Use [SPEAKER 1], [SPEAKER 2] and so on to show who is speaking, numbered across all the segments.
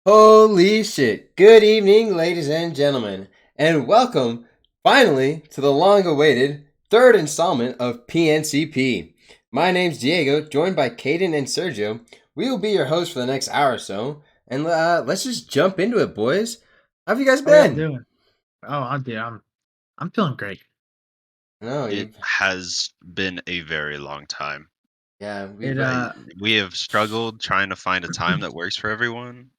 [SPEAKER 1] Holy shit. Good evening, ladies and gentlemen, and welcome finally to the long awaited third installment of PNCP. My name's Diego, joined by Caden and Sergio. We will be your hosts for the next hour or so, and let's just jump into it, boys. How have you guys
[SPEAKER 2] How y'all
[SPEAKER 1] been?
[SPEAKER 2] doing? Oh, I'm feeling great.
[SPEAKER 1] No,
[SPEAKER 3] It
[SPEAKER 1] you've,
[SPEAKER 3] has been a very long time.
[SPEAKER 1] yeah,
[SPEAKER 2] It
[SPEAKER 3] We have struggled trying to find a time that works for everyone.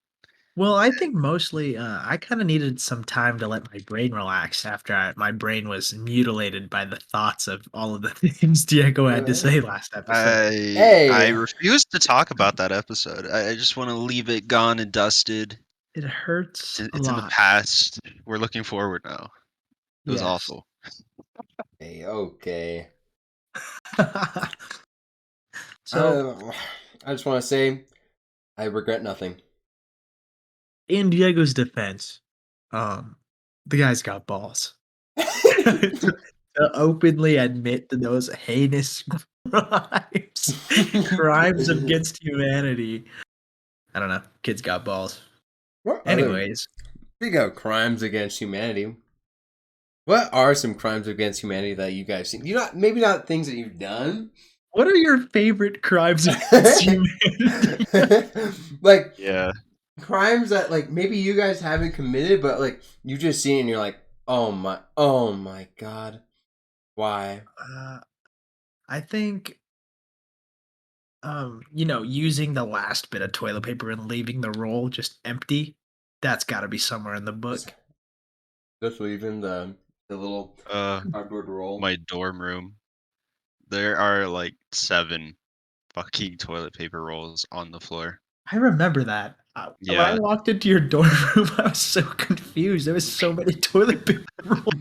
[SPEAKER 2] well, I think mostly I kind of needed some time to let my brain relax after my brain was mutilated by the thoughts of all of the things Diego had to say last episode.
[SPEAKER 3] I
[SPEAKER 1] hey,
[SPEAKER 3] refuse to talk about that episode. I just want to leave it gone and dusted.
[SPEAKER 2] It hurts a
[SPEAKER 3] It's in the
[SPEAKER 2] lot.
[SPEAKER 3] past. We're looking forward now. It was
[SPEAKER 2] Yes.
[SPEAKER 3] awful.
[SPEAKER 1] hey, okay.
[SPEAKER 2] So,
[SPEAKER 1] Uh, I just want to say I regret nothing.
[SPEAKER 2] in Diego's defense, um, the guy's got balls to openly admit to those heinous crimes against humanity. I don't know. Kids got balls.
[SPEAKER 1] What other
[SPEAKER 2] Anyways,
[SPEAKER 1] Speaking of crimes against humanity, what are some crimes against humanity that you guys seen? You not maybe not things that you've done.
[SPEAKER 2] what are your favorite crimes against humanity?
[SPEAKER 1] Like
[SPEAKER 3] Yeah.
[SPEAKER 1] crimes that like maybe you guys haven't committed, but like you just seen and you're like, oh my god, why?
[SPEAKER 2] uh, I think using the last bit of toilet paper and leaving the roll just empty, that's got to be somewhere in the
[SPEAKER 1] Just
[SPEAKER 2] book.
[SPEAKER 1] just leaving the little
[SPEAKER 3] Uh,
[SPEAKER 1] cardboard roll.
[SPEAKER 3] my dorm room. There are like 7 fucking toilet paper rolls on the floor.
[SPEAKER 2] I remember that. When I
[SPEAKER 3] Yeah,
[SPEAKER 2] walked into your dorm room, I was so confused. There was so many toilet paper rolls.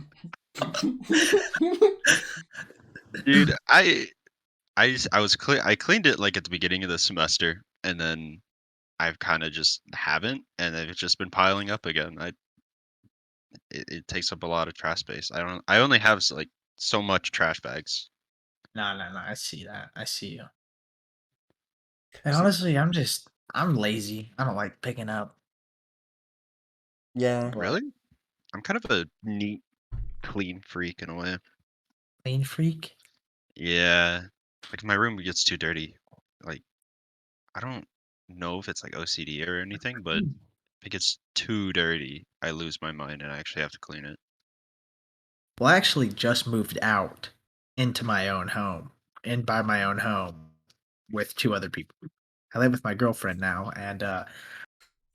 [SPEAKER 3] dude. I cleaned it like at the beginning of the semester, and then I've kind of just haven't, and they've just been piling up again. It takes up a lot of trash space. I only have like so much trash bags.
[SPEAKER 2] No, no, no. I see that. I see you. And
[SPEAKER 1] See,
[SPEAKER 2] honestly, I'm lazy. I don't like picking up.
[SPEAKER 1] yeah,
[SPEAKER 2] But
[SPEAKER 3] Really? I'm kind of a neat, clean freak in a way.
[SPEAKER 2] clean freak.
[SPEAKER 3] Yeah, like my room gets too dirty. Like I don't know if it's like OCD or anything, but if it gets too dirty, I lose my mind and I actually have to clean it.
[SPEAKER 2] Well, I actually just moved out into my own home and by my own home with two other people. I live with my girlfriend now, and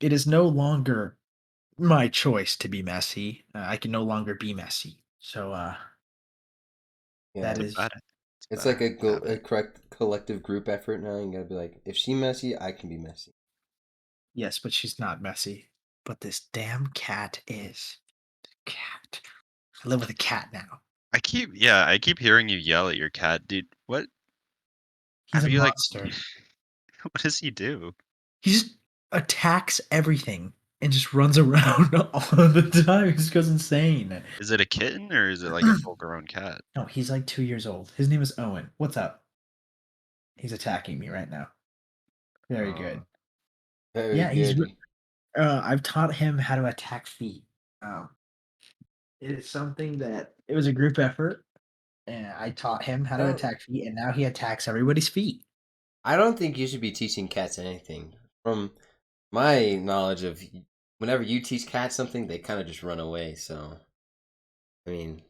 [SPEAKER 2] it is no longer my choice to be messy. I can no longer be messy. So that
[SPEAKER 1] yeah.
[SPEAKER 3] It's a
[SPEAKER 2] is
[SPEAKER 3] bad, it's a
[SPEAKER 1] It's like
[SPEAKER 3] bad
[SPEAKER 1] a
[SPEAKER 3] habit.
[SPEAKER 1] correct collective group effort now. You gotta be like, if she messy, I can be messy.
[SPEAKER 2] yes, but she's not messy. But this damn cat is. Cat. I live with a cat now.
[SPEAKER 3] I keep hearing you yell at your cat, dude. What
[SPEAKER 2] He's
[SPEAKER 3] have
[SPEAKER 2] a
[SPEAKER 3] you like?
[SPEAKER 2] monster.
[SPEAKER 3] What does he do?
[SPEAKER 2] He just attacks everything and just runs around all the time. He just goes insane.
[SPEAKER 3] Is it a kitten or is it like a full-grown cat?
[SPEAKER 2] No, he's like 2 years old. His name is Owen. What's up? He's attacking me right now. Very
[SPEAKER 3] Uh,
[SPEAKER 2] good.
[SPEAKER 1] Very
[SPEAKER 2] Yeah,
[SPEAKER 1] good.
[SPEAKER 2] I've taught him how to attack feet. Um, it is something that it was a group effort, and I taught him how
[SPEAKER 1] I
[SPEAKER 2] to
[SPEAKER 1] don't.
[SPEAKER 2] attack feet, and now he attacks everybody's feet.
[SPEAKER 1] I don't think you should be teaching cats anything. From my knowledge of, whenever you teach cats something, they kind of just run away. So, I mean,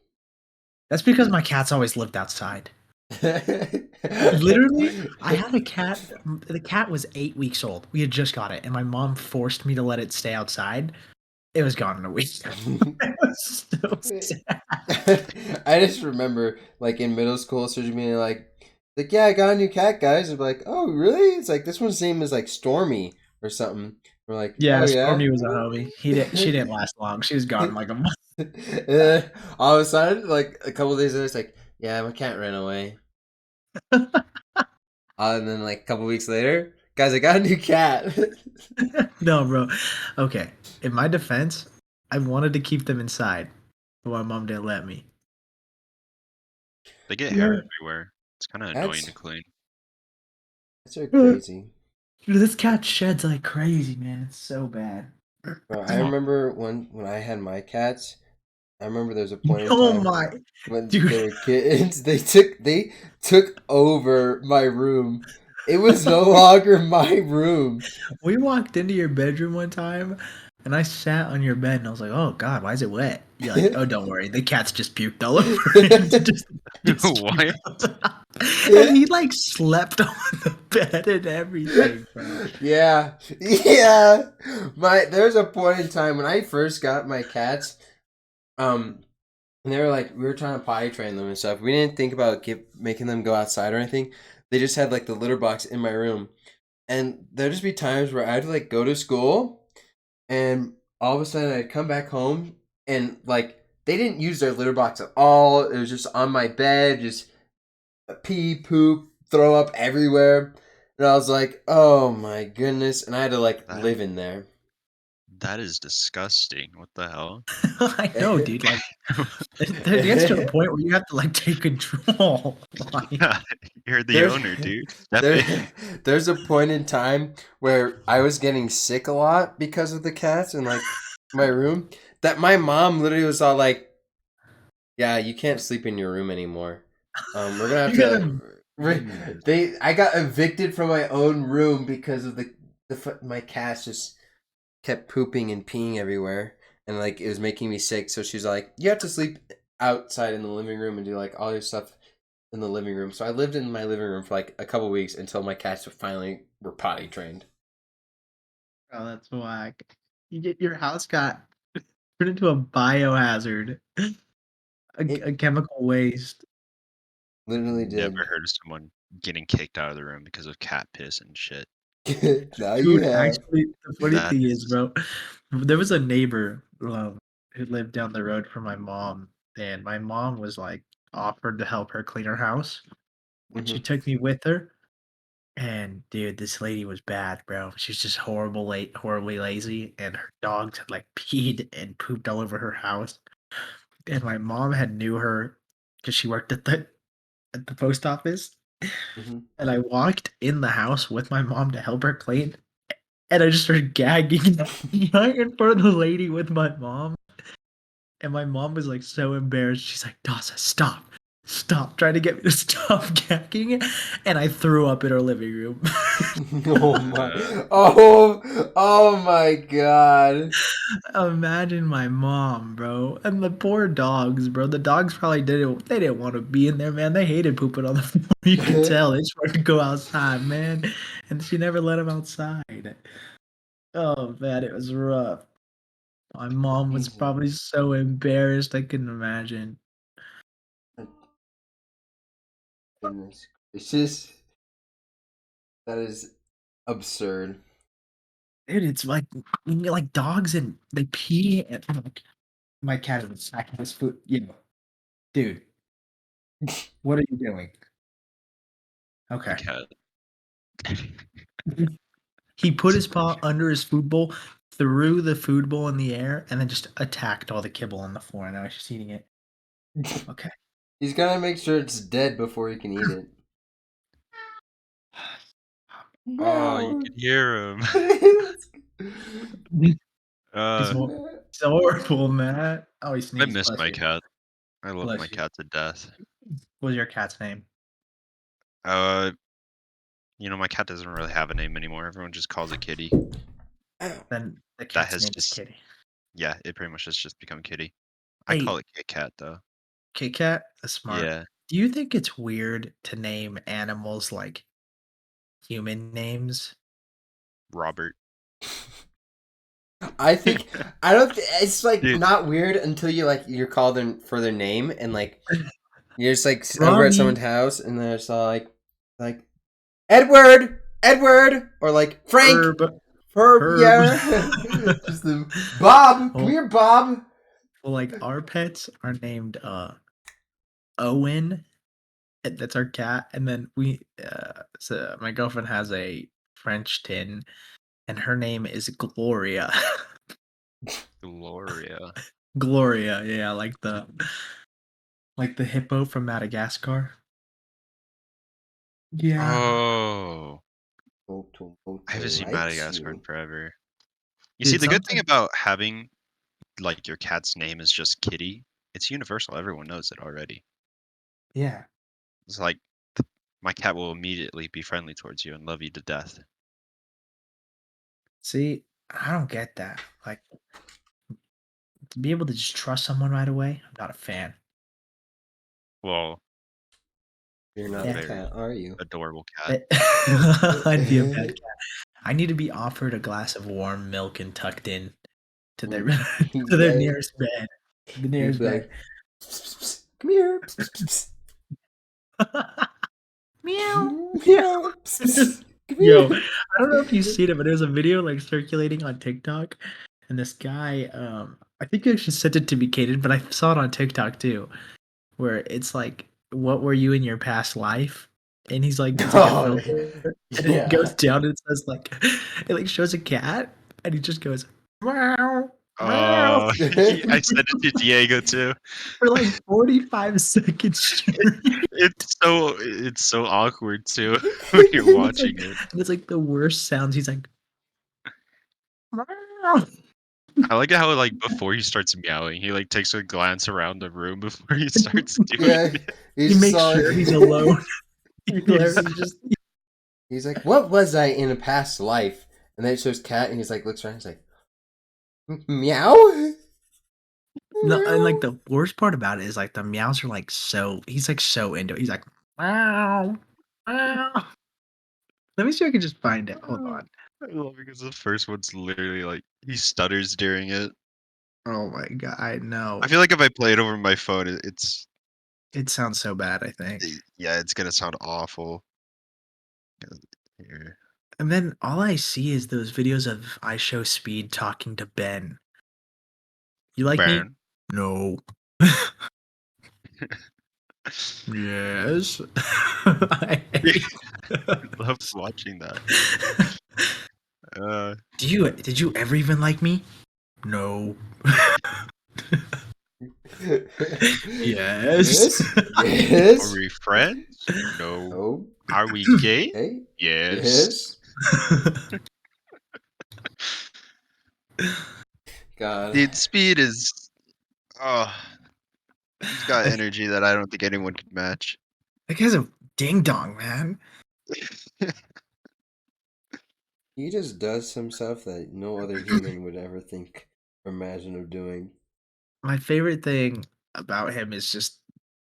[SPEAKER 2] That's because my cat's always lived outside. Literally, I had a cat. The cat was 8 weeks old. We had just got it, and my mom forced me to let it stay outside. It was gone in a week. It was so sad.
[SPEAKER 1] I just remember, like in middle school, Sergio being like, yeah, I got a new cat, guys. And be like, oh, really? It's like this one's name is like Stormy or something. We're like,
[SPEAKER 2] Yeah,
[SPEAKER 1] oh yeah.
[SPEAKER 2] Stormy was a homie. She didn't last long. She was gone in like a month.
[SPEAKER 1] And then all of a sudden, like a couple days later, it's like, yeah, my cat ran away. And then like a couple weeks later, guys, I got a new cat.
[SPEAKER 2] No, bro. Okay. In my defense, I wanted to keep them inside, but my mom didn't let me.
[SPEAKER 3] they get hair
[SPEAKER 1] Yeah,
[SPEAKER 3] everywhere. It's kind of annoying
[SPEAKER 1] cats,
[SPEAKER 3] to clean.
[SPEAKER 1] cats are crazy.
[SPEAKER 2] Dude, this cat sheds like crazy, man. It's so bad.
[SPEAKER 1] Bro, I remember when I had my cats. I remember there was a point in
[SPEAKER 2] Oh
[SPEAKER 1] time
[SPEAKER 2] my,
[SPEAKER 1] when
[SPEAKER 2] dude.
[SPEAKER 1] they were kittens. They took over my room. It was no longer my room.
[SPEAKER 2] We walked into your bedroom one time, and I sat on your bed, and I was like, "Oh God, why is it wet?" You're like, "Oh, don't worry, the cat's just puked all over it." Just
[SPEAKER 3] What?
[SPEAKER 2] and he like slept on the bed and everything, bro.
[SPEAKER 1] Yeah, yeah. There's a point in time when I first got my cats. And they were like, we were trying to potty train them and stuff. We didn't think about making them go outside or anything. They just had like the litter box in my room, and there'd just be times where I'd like go to school, and all of a sudden I'd come back home, and like they didn't use their litter box at all. It was just on my bed, just pee, poop, throw up everywhere. And I was like, oh my goodness. And I had to like
[SPEAKER 3] That
[SPEAKER 1] live in there.
[SPEAKER 3] that is disgusting. What the hell?
[SPEAKER 2] I know, dude. Like, it gets to a point where you have to like take control. Like,
[SPEAKER 3] Yeah, you're the
[SPEAKER 1] There's
[SPEAKER 3] owner, dude. Step
[SPEAKER 1] there
[SPEAKER 3] in.
[SPEAKER 1] there's a point in time where I was getting sick a lot because of the cats in like my room that my mom literally was all like, "Yeah, you can't sleep in your room anymore. We're gonna have
[SPEAKER 2] you gotta.
[SPEAKER 1] to." I got evicted from my own room because of my cats just kept pooping and peeing everywhere, and like it was making me sick. So she's like, "You have to sleep outside in the living room and do like all your stuff in the living room." So I lived in my living room for like a couple weeks until my cats finally were potty trained.
[SPEAKER 2] Oh, that's whack. Your house got turned into a biohazard,
[SPEAKER 1] It
[SPEAKER 2] a chemical waste.
[SPEAKER 1] literally
[SPEAKER 3] Never
[SPEAKER 1] did.
[SPEAKER 3] heard of someone getting kicked out of the room because of cat piss and shit.
[SPEAKER 1] Now you
[SPEAKER 2] Dude,
[SPEAKER 1] have.
[SPEAKER 2] actually, the funny
[SPEAKER 3] That
[SPEAKER 2] thing is,
[SPEAKER 3] is
[SPEAKER 2] bro, there was a neighbor who lived down the road from my mom, and my mom was like offered to help her clean her house, and she
[SPEAKER 1] Hmm.
[SPEAKER 2] took me with her. And dude, this lady was bad, bro. She's just horribly lazy, and her dogs had like peed and pooped all over her house. And my mom had knew her because she worked at the post office.
[SPEAKER 1] Hmm.
[SPEAKER 2] And I walked in the house with my mom to help her clean, and I just started gagging right in front of the lady with my mom. And my mom was like so embarrassed. She's like, Dasa, stop. Stop trying to get me to stop gagging. And I threw up in her living room.
[SPEAKER 1] Oh my!
[SPEAKER 3] uh,
[SPEAKER 1] Oh my God!
[SPEAKER 2] Imagine my mom, bro. And the poor dogs, bro. The dogs probably didn't want to be in there, man. They hated pooping on the floor. You could tell. They just wanted to go outside, man. And she never let them outside. Oh man, it was rough. My mom was probably so embarrassed. I couldn't imagine.
[SPEAKER 1] Goodness gracious, that is absurd.
[SPEAKER 2] Dude, it's like dogs and they pee and like, my cat is attacking his food. Dude, what are you doing?
[SPEAKER 3] the
[SPEAKER 2] Okay.
[SPEAKER 3] cat.
[SPEAKER 2] He put his paw under his food bowl, threw the food bowl in the air, and then just attacked all the kibble on the floor. And now he's just eating it. Okay.
[SPEAKER 1] He's gotta make sure it's dead before he can eat it.
[SPEAKER 3] Oh, you
[SPEAKER 1] No.
[SPEAKER 3] can hear him.
[SPEAKER 2] He's,
[SPEAKER 3] Uh,
[SPEAKER 2] hor- he's horrible, man. Oh, he
[SPEAKER 3] I
[SPEAKER 2] sneezed.
[SPEAKER 3] miss
[SPEAKER 2] Bless
[SPEAKER 3] my
[SPEAKER 2] you.
[SPEAKER 3] cat. I love my
[SPEAKER 2] Bless you.
[SPEAKER 3] cat to death.
[SPEAKER 2] What was your cat's name?
[SPEAKER 3] Uh, my cat doesn't really have a name anymore. Everyone just calls it Kitty.
[SPEAKER 1] Ow.
[SPEAKER 2] Then the
[SPEAKER 3] That
[SPEAKER 2] cat's
[SPEAKER 3] has
[SPEAKER 2] name is
[SPEAKER 3] just,
[SPEAKER 2] Kitty.
[SPEAKER 3] yeah, it pretty much has just become Kitty. I call
[SPEAKER 2] Hey,
[SPEAKER 3] it Kit Kat though.
[SPEAKER 2] Kit Kat, that's smart.
[SPEAKER 3] Yeah,
[SPEAKER 2] Do you think it's weird to name animals like human names?
[SPEAKER 3] Robert.
[SPEAKER 1] I think I don't. It's like
[SPEAKER 3] Dude,
[SPEAKER 1] not weird until you're called for their name, and like you're just like over at someone's
[SPEAKER 2] Ronnie,
[SPEAKER 1] house and they're just all like Edward, Edward, or like Frank,
[SPEAKER 2] Herb,
[SPEAKER 1] Herb,
[SPEAKER 2] Herb.
[SPEAKER 1] yeah, just the Bob. Come
[SPEAKER 2] well,
[SPEAKER 1] here, Bob.
[SPEAKER 2] well, like our pets are named Owen. That's our cat, and then so my girlfriend has a French tin, and her name is Gloria.
[SPEAKER 3] Gloria.
[SPEAKER 2] Gloria, yeah, like the hippo from Madagascar. Yeah.
[SPEAKER 3] Oh, I haven't seen Madagascar in forever. You
[SPEAKER 2] Dude,
[SPEAKER 3] see, the good thing
[SPEAKER 2] something-
[SPEAKER 3] about having like your cat's name is just Kitty, it's universal. Everyone knows it already.
[SPEAKER 2] Yeah.
[SPEAKER 3] It's like my cat will immediately be friendly towards you and love you to death.
[SPEAKER 2] See, I don't get that. Like, to be able to just trust someone right away, I'm not a fan.
[SPEAKER 3] Well,
[SPEAKER 1] You're not
[SPEAKER 3] a
[SPEAKER 1] a
[SPEAKER 2] Yeah.
[SPEAKER 3] very
[SPEAKER 1] cat, are you?
[SPEAKER 3] adorable cat.
[SPEAKER 2] I'd be a bad cat. I need to be offered a glass of warm milk and tucked in to their to their
[SPEAKER 1] Yeah.
[SPEAKER 2] nearest bed. The
[SPEAKER 1] You'd
[SPEAKER 2] nearest
[SPEAKER 1] be
[SPEAKER 2] bed.
[SPEAKER 1] like, come here.
[SPEAKER 2] Meow.
[SPEAKER 1] Meow. Come
[SPEAKER 2] Yo,
[SPEAKER 1] here.
[SPEAKER 2] I don't know if you've seen it, but there's a video like circulating on TikTok, and this guy, I think you actually sent it to me, Caden, but I saw it on TikTok too, where it's like, "What were you in your past life?" And he's like, it's like a
[SPEAKER 1] Oh,
[SPEAKER 2] filter, and it goes
[SPEAKER 1] yeah.
[SPEAKER 2] down and it says like, it like shows a cat, and he just goes, meow, meow,
[SPEAKER 3] Oh, I sent it to Diego too.
[SPEAKER 2] for like 45 seconds straight.
[SPEAKER 3] It's so awkward too when you're watching it.
[SPEAKER 2] And it's like the worst sounds. He's like, meow.
[SPEAKER 3] I like how like before he starts meowing, he like takes a glance around the room before he starts doing
[SPEAKER 1] Yeah.
[SPEAKER 3] it.
[SPEAKER 2] He makes sure he's alone.
[SPEAKER 1] He's like, what was I in a past life? And then it shows cat, and he's like, looks around, he's like, meow.
[SPEAKER 2] No, and like the worst part about it is like the meows are like so. He's like so into it. He's like, meow, meow. Let me see if I can just find it. Hold on.
[SPEAKER 3] I love it because the first one's literally like he stutters during it.
[SPEAKER 2] Oh my god, I know.
[SPEAKER 3] I feel like if I play it over my phone,
[SPEAKER 2] It sounds so bad. I think.
[SPEAKER 3] yeah, it's gonna sound awful. Here.
[SPEAKER 2] And then all I see is those videos of I Show Speed talking to Ben. You like me?
[SPEAKER 3] Baron.
[SPEAKER 2] No. Yes. I
[SPEAKER 3] Love watching that.
[SPEAKER 2] Did you ever even like me? No. Yes.
[SPEAKER 1] Yes.
[SPEAKER 3] Are we friends? No.
[SPEAKER 1] No.
[SPEAKER 3] Are we gay?
[SPEAKER 1] Hey.
[SPEAKER 3] Yes.
[SPEAKER 1] God.
[SPEAKER 3] Dude, Speed is he's got energy that I don't think anyone could match.
[SPEAKER 2] That guy's a ding dong, man.
[SPEAKER 1] He just does some stuff that no other human would ever think or imagine of doing.
[SPEAKER 2] My favorite thing about him is just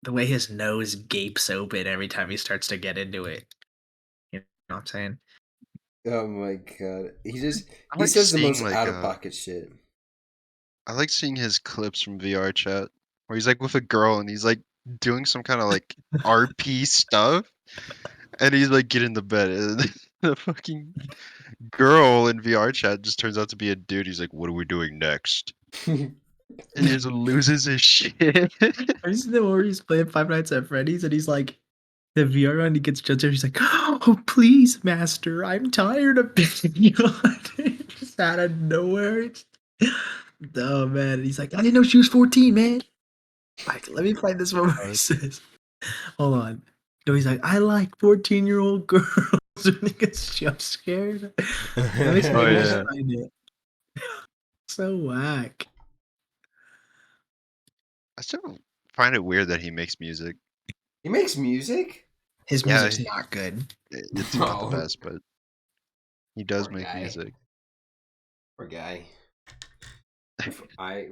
[SPEAKER 2] the way his nose gapes open every time he starts to get into it. You know what I'm saying?
[SPEAKER 1] Oh my god. He
[SPEAKER 3] I
[SPEAKER 1] he
[SPEAKER 3] like
[SPEAKER 1] says the
[SPEAKER 3] seeing,
[SPEAKER 1] most
[SPEAKER 3] like,
[SPEAKER 1] out of pocket shit.
[SPEAKER 3] I like seeing his clips from VR chat where he's like with a girl and he's like doing some kind of like RP stuff and he's like getting the bed and the fucking girl in VR chat just turns out to be a dude. He's like, what are we doing next? And he just loses his shit.
[SPEAKER 2] Have you seen the one where he's playing Five Nights at Freddy's and he's like, the VR on, he gets judged and he's like, oh, please, master, I'm tired of being you. Just out of nowhere. Oh, man. And he's like, I didn't know she was 14, man. Like, let me find this one where he says, hold on. No, he's like, I like 14-year-old girls. And he gets jump scared. Let me see if I can just
[SPEAKER 3] yeah.
[SPEAKER 2] find it. So whack.
[SPEAKER 3] I still find it weird that he makes music.
[SPEAKER 1] He makes music?
[SPEAKER 2] His
[SPEAKER 3] Yeah,
[SPEAKER 2] music's not good.
[SPEAKER 3] It's not the
[SPEAKER 1] No.
[SPEAKER 3] best, but he does
[SPEAKER 1] Poor
[SPEAKER 3] make
[SPEAKER 1] guy.
[SPEAKER 3] music.
[SPEAKER 1] Poor guy. I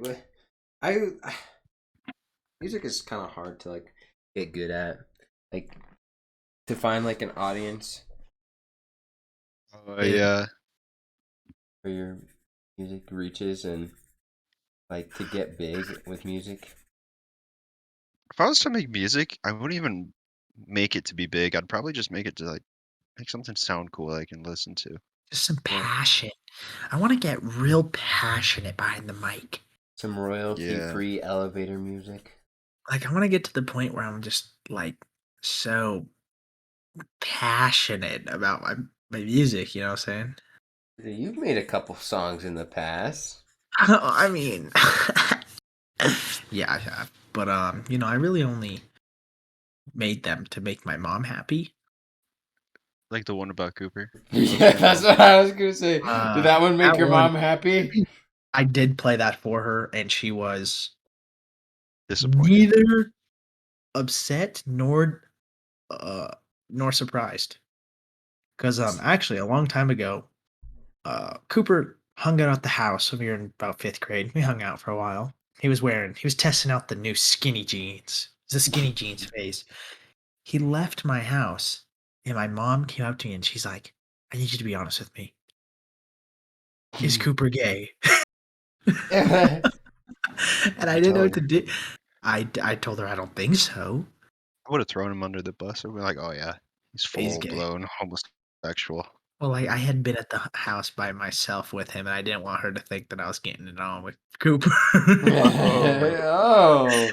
[SPEAKER 1] music is kind of hard to like get good at, like to find like an audience
[SPEAKER 3] Oh yeah.
[SPEAKER 1] where your music reaches and like to get big with music.
[SPEAKER 3] If I was to make music, I wouldn't even make it to be big. I'd probably just make it to like make something sound cool I can listen to.
[SPEAKER 2] Just some passion. I want to get real passionate behind the mic.
[SPEAKER 1] Some royalty-free elevator music.
[SPEAKER 2] Like, I want to get to the point where I'm just like so passionate about my music, you know what I'm saying?
[SPEAKER 1] You've made a couple songs in the past.
[SPEAKER 2] I mean, yeah, I have. But I really only made them to make my mom happy.
[SPEAKER 3] Like the one about Cooper.
[SPEAKER 1] Yeah, that's what I was gonna say. Did that one make
[SPEAKER 2] that
[SPEAKER 1] your
[SPEAKER 2] one-
[SPEAKER 1] mom happy?
[SPEAKER 2] I did play that for her, and she was
[SPEAKER 3] Disappointed.
[SPEAKER 2] neither upset nor surprised. Because actually a long time ago, Cooper hung out at the house when we were in about 5th grade. We hung out for a while. He was testing out the new skinny jeans. It's a skinny jeans phase. He left my house, and my mom came up to me and she's like, "I need you to be honest with me. Is Cooper gay?" And I didn't know what to do. I told her I don't think so.
[SPEAKER 3] I would have thrown him under the bus. I'd be like, oh yeah, he's
[SPEAKER 2] He's gay.
[SPEAKER 3] full-blown homosexual.
[SPEAKER 2] Well, I had been at the house by myself with him, and I didn't want her to think that I was getting it on with Cooper.
[SPEAKER 1] Oh.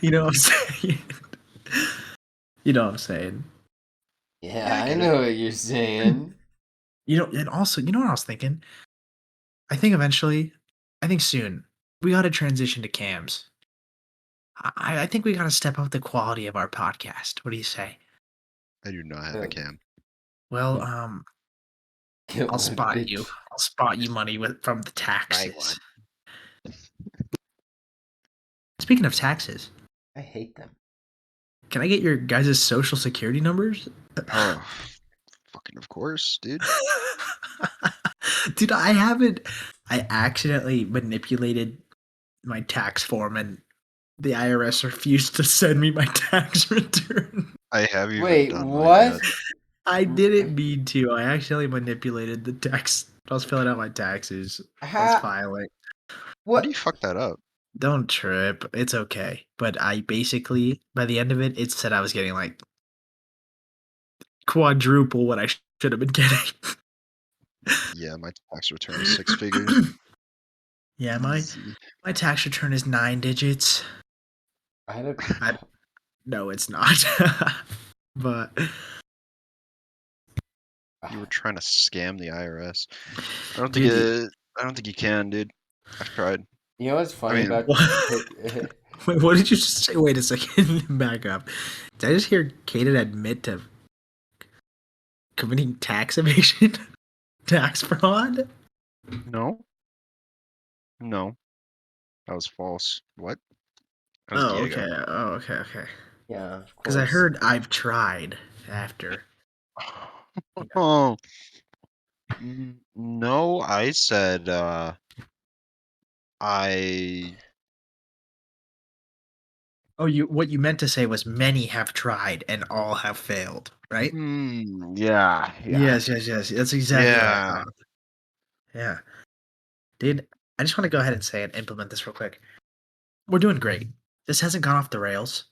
[SPEAKER 2] You know what I'm saying? You know what I'm saying?
[SPEAKER 1] Yeah,
[SPEAKER 3] I
[SPEAKER 1] I
[SPEAKER 3] get
[SPEAKER 1] know what you're saying.
[SPEAKER 2] And also, you know what I was thinking? I think soon, we got to transition to cams. I think we got to step up the quality of our podcast. What do you say?
[SPEAKER 3] I do not have a cam.
[SPEAKER 2] Well,
[SPEAKER 1] Get
[SPEAKER 2] I'll
[SPEAKER 1] one,
[SPEAKER 2] spot
[SPEAKER 1] bitch.
[SPEAKER 2] you. I'll spot you money from the taxes.
[SPEAKER 3] one.
[SPEAKER 2] Speaking of taxes,
[SPEAKER 1] I hate them.
[SPEAKER 2] can I get your guys' social security numbers?
[SPEAKER 3] Oh, fucking of course, dude.
[SPEAKER 2] Dude, I accidentally manipulated my tax form and the IRS refused to send me my tax return.
[SPEAKER 3] I have even
[SPEAKER 1] Wait,
[SPEAKER 3] done
[SPEAKER 1] what?
[SPEAKER 3] mine
[SPEAKER 2] I didn't mean to. I accidentally manipulated the tax. I was filling out my taxes. I was filing.
[SPEAKER 3] How
[SPEAKER 1] What?
[SPEAKER 3] do you fuck that up?
[SPEAKER 2] Don't trip. It's okay. But I basically, by the end of it, it said I was getting like quadruple what I should have been getting.
[SPEAKER 3] Yeah, my tax return is 6 figures.
[SPEAKER 2] Yeah, my
[SPEAKER 3] Easy.
[SPEAKER 2] tax return is 9 digits.
[SPEAKER 1] I had a.
[SPEAKER 2] No, it's not. But
[SPEAKER 3] You were trying to scam the IRS. I don't
[SPEAKER 2] Dude,
[SPEAKER 3] think you can, dude. I've tried.
[SPEAKER 1] You know what's funny
[SPEAKER 3] mean,
[SPEAKER 1] about?
[SPEAKER 2] wait, what did you just say? Wait a second. Back up. Did I just hear Caden admit to committing tax evasion? Tax fraud?
[SPEAKER 3] No. No. That was false. What? That was
[SPEAKER 2] Oh,
[SPEAKER 3] Diego.
[SPEAKER 2] okay. Oh, okay, okay.
[SPEAKER 1] Yeah, of
[SPEAKER 2] Because I
[SPEAKER 1] course.
[SPEAKER 2] heard I've tried after.
[SPEAKER 3] Oh. No, I said I
[SPEAKER 2] Oh, what you meant to say was many have tried and all have failed, right?
[SPEAKER 3] yeah.
[SPEAKER 2] Yes. That's exactly what I
[SPEAKER 3] Yeah.
[SPEAKER 2] thought. Yeah. Dude, I just want to go ahead and say and implement this real quick. We're doing great. This hasn't gone off the rails.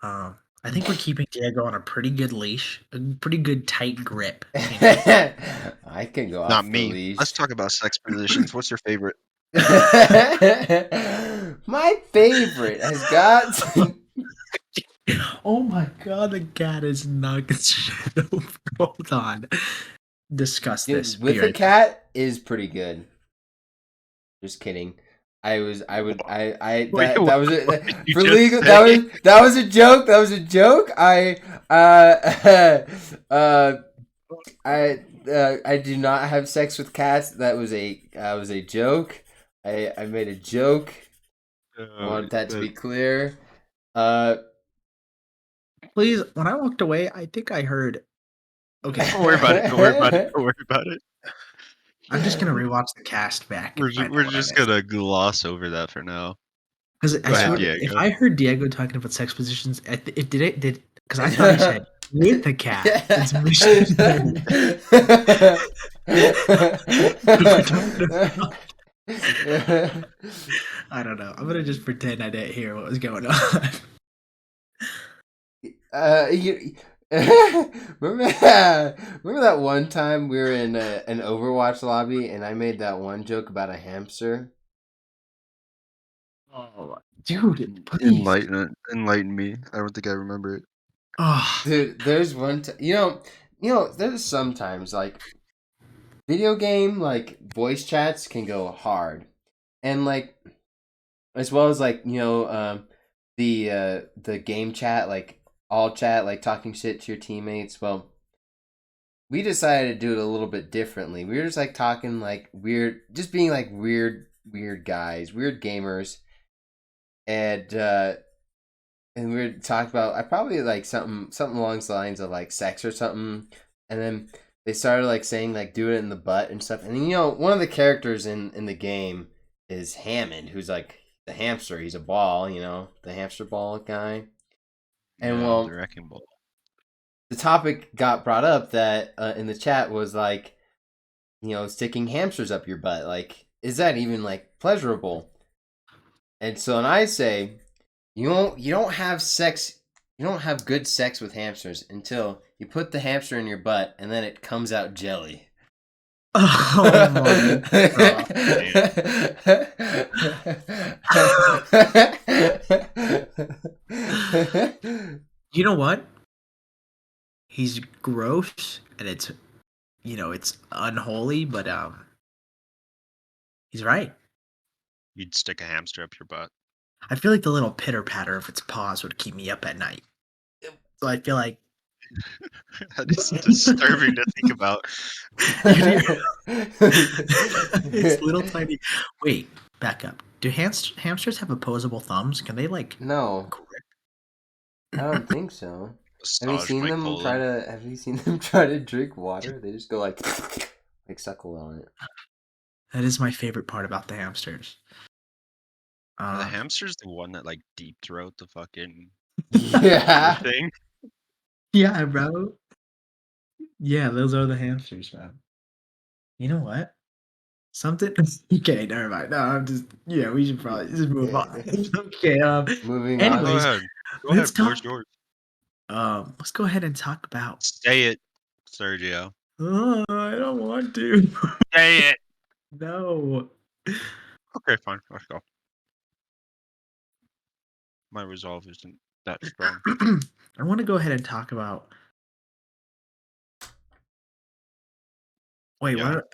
[SPEAKER 2] I think we're keeping Diego on a pretty good leash, a pretty good tight grip. You know?
[SPEAKER 1] I can go
[SPEAKER 3] Not
[SPEAKER 1] off the
[SPEAKER 3] me.
[SPEAKER 1] leash.
[SPEAKER 3] Let's talk about sex positions. What's your favorite?
[SPEAKER 1] My favorite has got.
[SPEAKER 2] Oh my god, the cat is knocking shit over. Hold on. Discuss this.
[SPEAKER 1] Dude, with
[SPEAKER 2] Be
[SPEAKER 1] a
[SPEAKER 2] right back.
[SPEAKER 1] cat is pretty good. Just kidding. I was that
[SPEAKER 3] Wait,
[SPEAKER 1] that
[SPEAKER 3] what
[SPEAKER 1] was
[SPEAKER 3] did
[SPEAKER 1] a,
[SPEAKER 3] you
[SPEAKER 1] for
[SPEAKER 3] just
[SPEAKER 1] legal
[SPEAKER 3] say?
[SPEAKER 1] that was a joke. That was a joke. I do not have sex with cats. That was a joke. I made a joke. I want that to be clear.
[SPEAKER 2] Please, when I walked away, I think I heard. Okay,
[SPEAKER 3] Don't worry about it. Don't worry about it. Don't worry about it.
[SPEAKER 2] I'm just gonna rewatch the cast back.
[SPEAKER 3] We're just gonna gloss over that for now.
[SPEAKER 2] Because
[SPEAKER 3] Go ahead, Diego.
[SPEAKER 2] if I heard Diego talking about sex positions, it did because I thought he said with the cat. It's missionary. We're talking about- I don't know. I'm gonna just pretend I didn't hear what was going on.
[SPEAKER 1] You, remember that one time we were in an Overwatch lobby and I made that one joke about a hamster?
[SPEAKER 2] Oh, dude, please.
[SPEAKER 3] Enlighten me. I don't think I remember it.
[SPEAKER 2] Oh,
[SPEAKER 1] Dude, there's one there's sometimes like video game like voice chats can go hard. And like as well as like, the game chat, like all chat, like talking shit to your teammates. Well, we decided to do it a little bit differently. We were just like talking like weird, just being like weird guys, weird gamers, and we were talking about I probably like something along the lines of like sex or something, and then they started like saying like do it in the butt and stuff, and then, one of the characters in the game is Hammond, who's like the hamster. He's a ball, the hamster ball guy, and
[SPEAKER 3] Yeah, the
[SPEAKER 1] well,
[SPEAKER 3] wrecking ball.
[SPEAKER 1] the topic got brought up that in the chat was like, sticking hamsters up your butt. Like, is that even like pleasurable? And so, and I say, you don't have sex, you don't have good sex with hamsters until you put the hamster in your butt and then it comes out jelly.
[SPEAKER 2] Oh my god. You know what? He's gross and it's unholy, but he's right.
[SPEAKER 3] You'd stick a hamster up your butt.
[SPEAKER 2] I feel like the little pitter patter of its paws would keep me up at night. So I feel like
[SPEAKER 3] That is disturbing to think about.
[SPEAKER 2] it's little tiny. Wait, back up. Do hamsters have opposable thumbs? Can they like
[SPEAKER 1] No,
[SPEAKER 2] grip?
[SPEAKER 1] I don't think so. Have you
[SPEAKER 3] Massage
[SPEAKER 1] seen
[SPEAKER 3] might
[SPEAKER 1] them
[SPEAKER 3] pull
[SPEAKER 1] try
[SPEAKER 3] them.
[SPEAKER 1] to? Have you seen them try to drink water? They just go like suckle on it.
[SPEAKER 2] That is my favorite part about the hamsters.
[SPEAKER 3] Are the hamsters the one that like deep throat the fucking
[SPEAKER 1] Yeah.
[SPEAKER 3] thing?
[SPEAKER 2] Yeah, bro. Yeah, those are the hamsters, man. You know what? Something. Okay, never mind. No, I'm just. Yeah, we should probably just move on. Okay.
[SPEAKER 1] Moving on.
[SPEAKER 3] Go
[SPEAKER 2] Anyways,
[SPEAKER 3] ahead. Go
[SPEAKER 2] let's
[SPEAKER 3] ahead. Floor's
[SPEAKER 2] talk.
[SPEAKER 3] yours.
[SPEAKER 2] Let's go ahead and talk about.
[SPEAKER 3] Say it, Sergio.
[SPEAKER 2] Oh, I don't want to.
[SPEAKER 3] Say it.
[SPEAKER 2] No.
[SPEAKER 3] Okay, fine. Let's go. My resolve isn't that strong.
[SPEAKER 2] I want to go ahead and talk about. Wait,
[SPEAKER 3] Yeah.
[SPEAKER 2] what?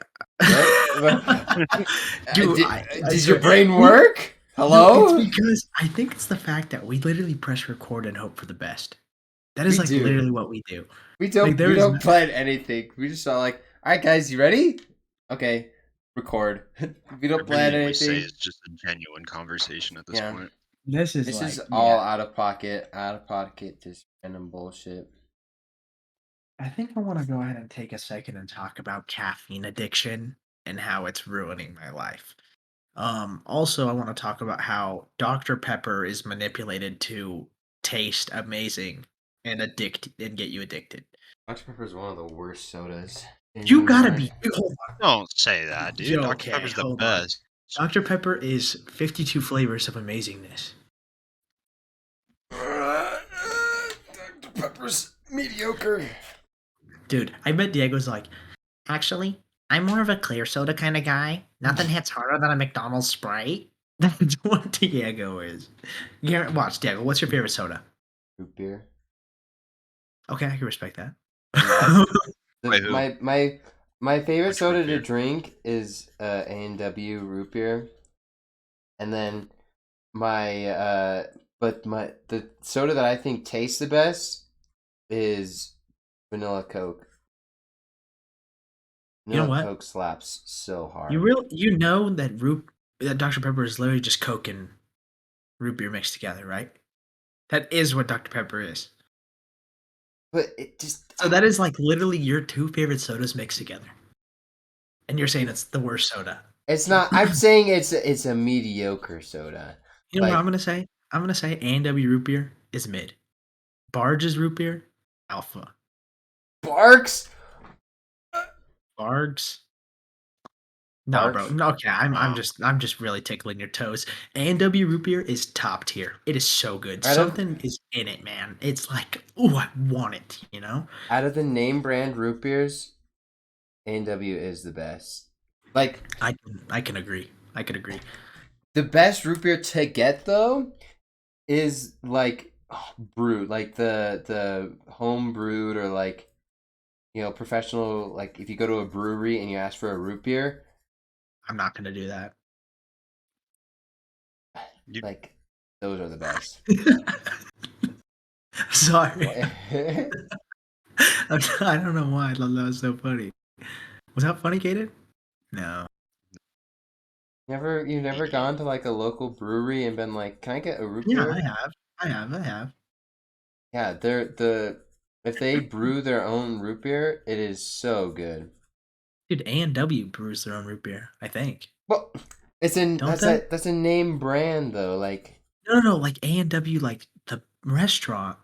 [SPEAKER 2] Dude,
[SPEAKER 1] Did your brain work? Hello?
[SPEAKER 2] No, it's because I think it's the fact that we literally press record and hope for the best. That is
[SPEAKER 1] We
[SPEAKER 2] like
[SPEAKER 1] do.
[SPEAKER 2] literally what we do.
[SPEAKER 1] We don't.
[SPEAKER 2] Like, there
[SPEAKER 1] we
[SPEAKER 2] is
[SPEAKER 1] don't
[SPEAKER 2] no-
[SPEAKER 1] plan anything. We just are like, all right, guys, you ready? Okay, record. We don't plan
[SPEAKER 3] Everything we say
[SPEAKER 1] anything.
[SPEAKER 3] is just a genuine conversation at this
[SPEAKER 1] Yeah.
[SPEAKER 3] point.
[SPEAKER 2] This is
[SPEAKER 1] This
[SPEAKER 2] like
[SPEAKER 1] is all out of pocket, just random bullshit.
[SPEAKER 2] I think I want to go ahead and take a second and talk about caffeine addiction and how it's ruining my life. Also, I want to talk about how Dr. Pepper is manipulated to taste amazing and get you addicted.
[SPEAKER 1] Dr. Pepper is one of the worst sodas.
[SPEAKER 2] You gotta be. Hold on.
[SPEAKER 3] Don't say that, dude. Dr.
[SPEAKER 2] Okay,
[SPEAKER 3] Pepper's the
[SPEAKER 2] hold on.
[SPEAKER 3] best.
[SPEAKER 2] Dr. Pepper is 52 flavors of amazingness.
[SPEAKER 1] Dr. Pepper's mediocre.
[SPEAKER 2] Dude, I bet Diego's like, actually, I'm more of a clear soda kind of guy. Nothing hits harder than a McDonald's Sprite. That's what Diego is. Yeah, watch, Diego. What's your favorite soda?
[SPEAKER 1] Root beer.
[SPEAKER 2] Okay, I can respect that.
[SPEAKER 3] Wait, who?
[SPEAKER 1] My favorite
[SPEAKER 3] Which
[SPEAKER 1] soda
[SPEAKER 3] root
[SPEAKER 1] to
[SPEAKER 3] beer?
[SPEAKER 1] drink is A&W root beer, and then the soda that I think tastes the best is vanilla Coke.
[SPEAKER 2] You know what?
[SPEAKER 1] Coke slaps so hard.
[SPEAKER 2] You know that Dr. Pepper is literally just Coke and root beer mixed together, right? That is what Dr. Pepper is.
[SPEAKER 1] But it just
[SPEAKER 2] So that is like literally your two favorite sodas mixed together. And you're saying it's the worst soda.
[SPEAKER 1] It's not. I'm saying it's a mediocre soda.
[SPEAKER 2] You know what I'm gonna say? I'm gonna say A&W root beer is mid. Barge's root beer, alpha.
[SPEAKER 1] Barks.
[SPEAKER 2] Bargs. No, bro. No, okay, I'm just really tickling your toes. A&W root beer is top tier. It is so good. Something is in it, man. It's like, ooh, I want it. You know.
[SPEAKER 1] Out of the name brand root beers, A&W is the best. Like
[SPEAKER 2] I can agree. I could agree.
[SPEAKER 1] The best root beer to get though is like brewed, like the home brewed or like professional. Like if you go to a brewery and you ask for a root beer,
[SPEAKER 2] I'm not gonna do that.
[SPEAKER 1] Like those are the best.
[SPEAKER 2] Sorry. I don't know why I thought that was so funny. Was that funny, Caden? No.
[SPEAKER 1] You've never gone to like a local brewery and been like, "Can I get a root
[SPEAKER 2] Yeah,
[SPEAKER 1] beer?"
[SPEAKER 2] I have. I have.
[SPEAKER 1] Yeah, if they brew their own root beer, it is so good.
[SPEAKER 2] Dude, A&W brews their own root beer, I think.
[SPEAKER 1] Well,
[SPEAKER 2] Don't they?
[SPEAKER 1] that's a name brand though. Like,
[SPEAKER 2] No, like A&W, like the restaurant,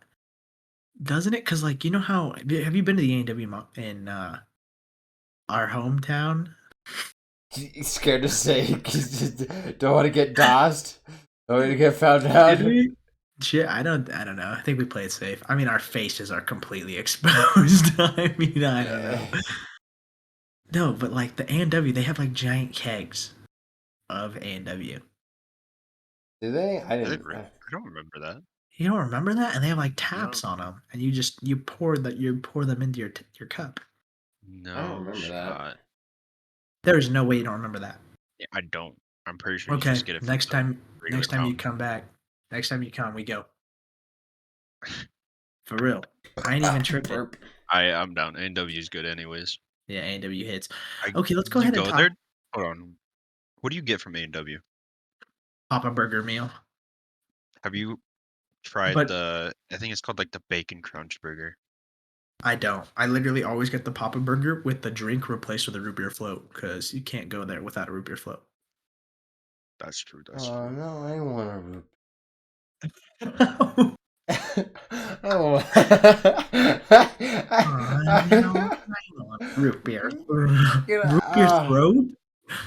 [SPEAKER 2] doesn't it? Because like you know how have you been to the A&W in our hometown?
[SPEAKER 1] scared to say, don't want to get DOSed, don't want to get found out.
[SPEAKER 2] Did we? Shit, I don't know. I think we played safe. I mean, our faces are completely exposed. I mean, I don't know. No, but like the A&W, they have like giant kegs of A&W.
[SPEAKER 1] Do they? I
[SPEAKER 3] Is it
[SPEAKER 1] didn't.
[SPEAKER 3] I don't remember that.
[SPEAKER 2] You don't remember that? And they have like
[SPEAKER 3] No,
[SPEAKER 2] taps on them, and you pour them into your cup.
[SPEAKER 1] I don't
[SPEAKER 3] no
[SPEAKER 1] remember that.
[SPEAKER 3] shot.
[SPEAKER 2] There is no way you don't remember that.
[SPEAKER 3] Yeah, I don't. I'm pretty sure you
[SPEAKER 2] Okay,
[SPEAKER 3] just get it from the regular
[SPEAKER 2] next time you
[SPEAKER 3] fountain.
[SPEAKER 2] come back, next time you come, we go for real. I ain't even tripping.
[SPEAKER 1] Burp.
[SPEAKER 3] I'm down. A&W is good anyways.
[SPEAKER 2] Yeah, A&W hits.
[SPEAKER 3] I
[SPEAKER 2] Okay, let's go
[SPEAKER 3] You
[SPEAKER 2] ahead and
[SPEAKER 3] go there?
[SPEAKER 2] talk
[SPEAKER 3] Hold on. What do you get from A&W?
[SPEAKER 2] Papa Burger meal.
[SPEAKER 3] Have you tried
[SPEAKER 2] But
[SPEAKER 3] I think it's called like the Bacon Crunch Burger.
[SPEAKER 2] I don't. I literally always get the Papa Burger with the drink replaced with a root beer float because you can't go there without a root beer float.
[SPEAKER 3] That's true. That's
[SPEAKER 1] Oh
[SPEAKER 3] true.
[SPEAKER 1] no, I want a root.
[SPEAKER 2] Oh,
[SPEAKER 1] Oh.
[SPEAKER 2] now I want root beer.
[SPEAKER 1] Get
[SPEAKER 2] Root beer throat?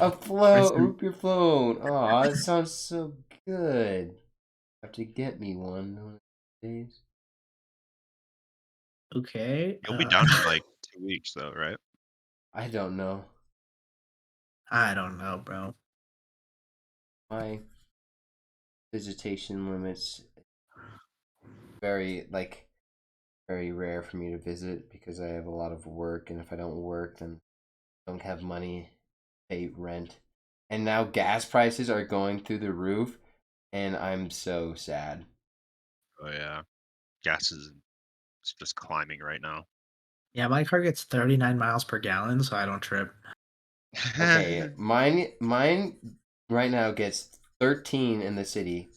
[SPEAKER 1] a
[SPEAKER 2] Or is
[SPEAKER 1] float,
[SPEAKER 2] there-
[SPEAKER 1] root beer float. Oh, that sounds so good. Have to get me one of these days.
[SPEAKER 2] Okay.
[SPEAKER 3] You'll be down in like 2 weeks though, right?
[SPEAKER 1] I don't know.
[SPEAKER 2] I don't know, bro.
[SPEAKER 1] My visitation limits very very rare for me to visit because I have a lot of work, and if I don't work, then I don't have money to pay rent. And now gas prices are going through the roof, and I'm so sad.
[SPEAKER 3] Oh yeah. Gas is it's just climbing right now.
[SPEAKER 2] Yeah, my car gets 39 miles per gallon, so I don't trip.
[SPEAKER 1] Okay, mine right now gets 13 in the city,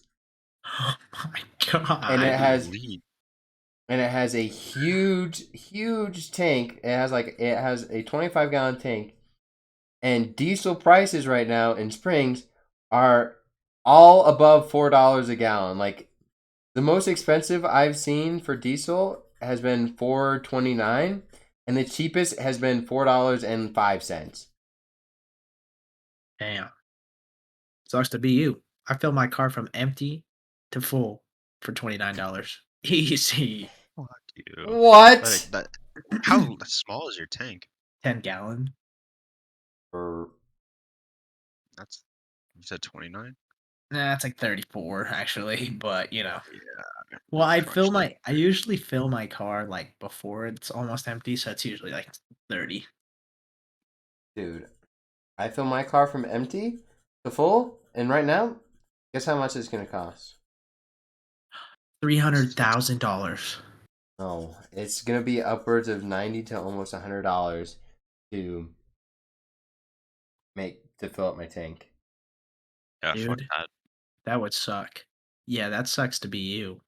[SPEAKER 2] Oh my
[SPEAKER 1] and
[SPEAKER 2] god.
[SPEAKER 1] it has a huge tank. It has a 25-gallon tank, and diesel prices right now in Springs are all above $4 a gallon. Like, the most expensive I've seen for diesel has been $4.29, and the cheapest has been $4.05.
[SPEAKER 2] Damn. Sucks to be you. I fill my car from empty to full for $29. Easy.
[SPEAKER 3] Fuck you.
[SPEAKER 1] What?
[SPEAKER 3] How small is your tank?
[SPEAKER 2] 10-gallon.
[SPEAKER 1] For
[SPEAKER 3] That's You said 29?
[SPEAKER 2] Nah, it's like 34 actually, but you know.
[SPEAKER 3] Yeah.
[SPEAKER 2] Well,
[SPEAKER 3] Crunch that.
[SPEAKER 2] I usually fill my car like before it's almost empty, so it's usually like 30.
[SPEAKER 1] dude, I fill my car from empty to full, and right now, guess how much it's gonna cost?
[SPEAKER 2] $300,000.
[SPEAKER 1] No, it's gonna be upwards of $90 to almost $100 to fill up my tank.
[SPEAKER 3] Yeah, fuck
[SPEAKER 2] Dude,
[SPEAKER 3] that.
[SPEAKER 2] that would suck. Yeah, that sucks to be you.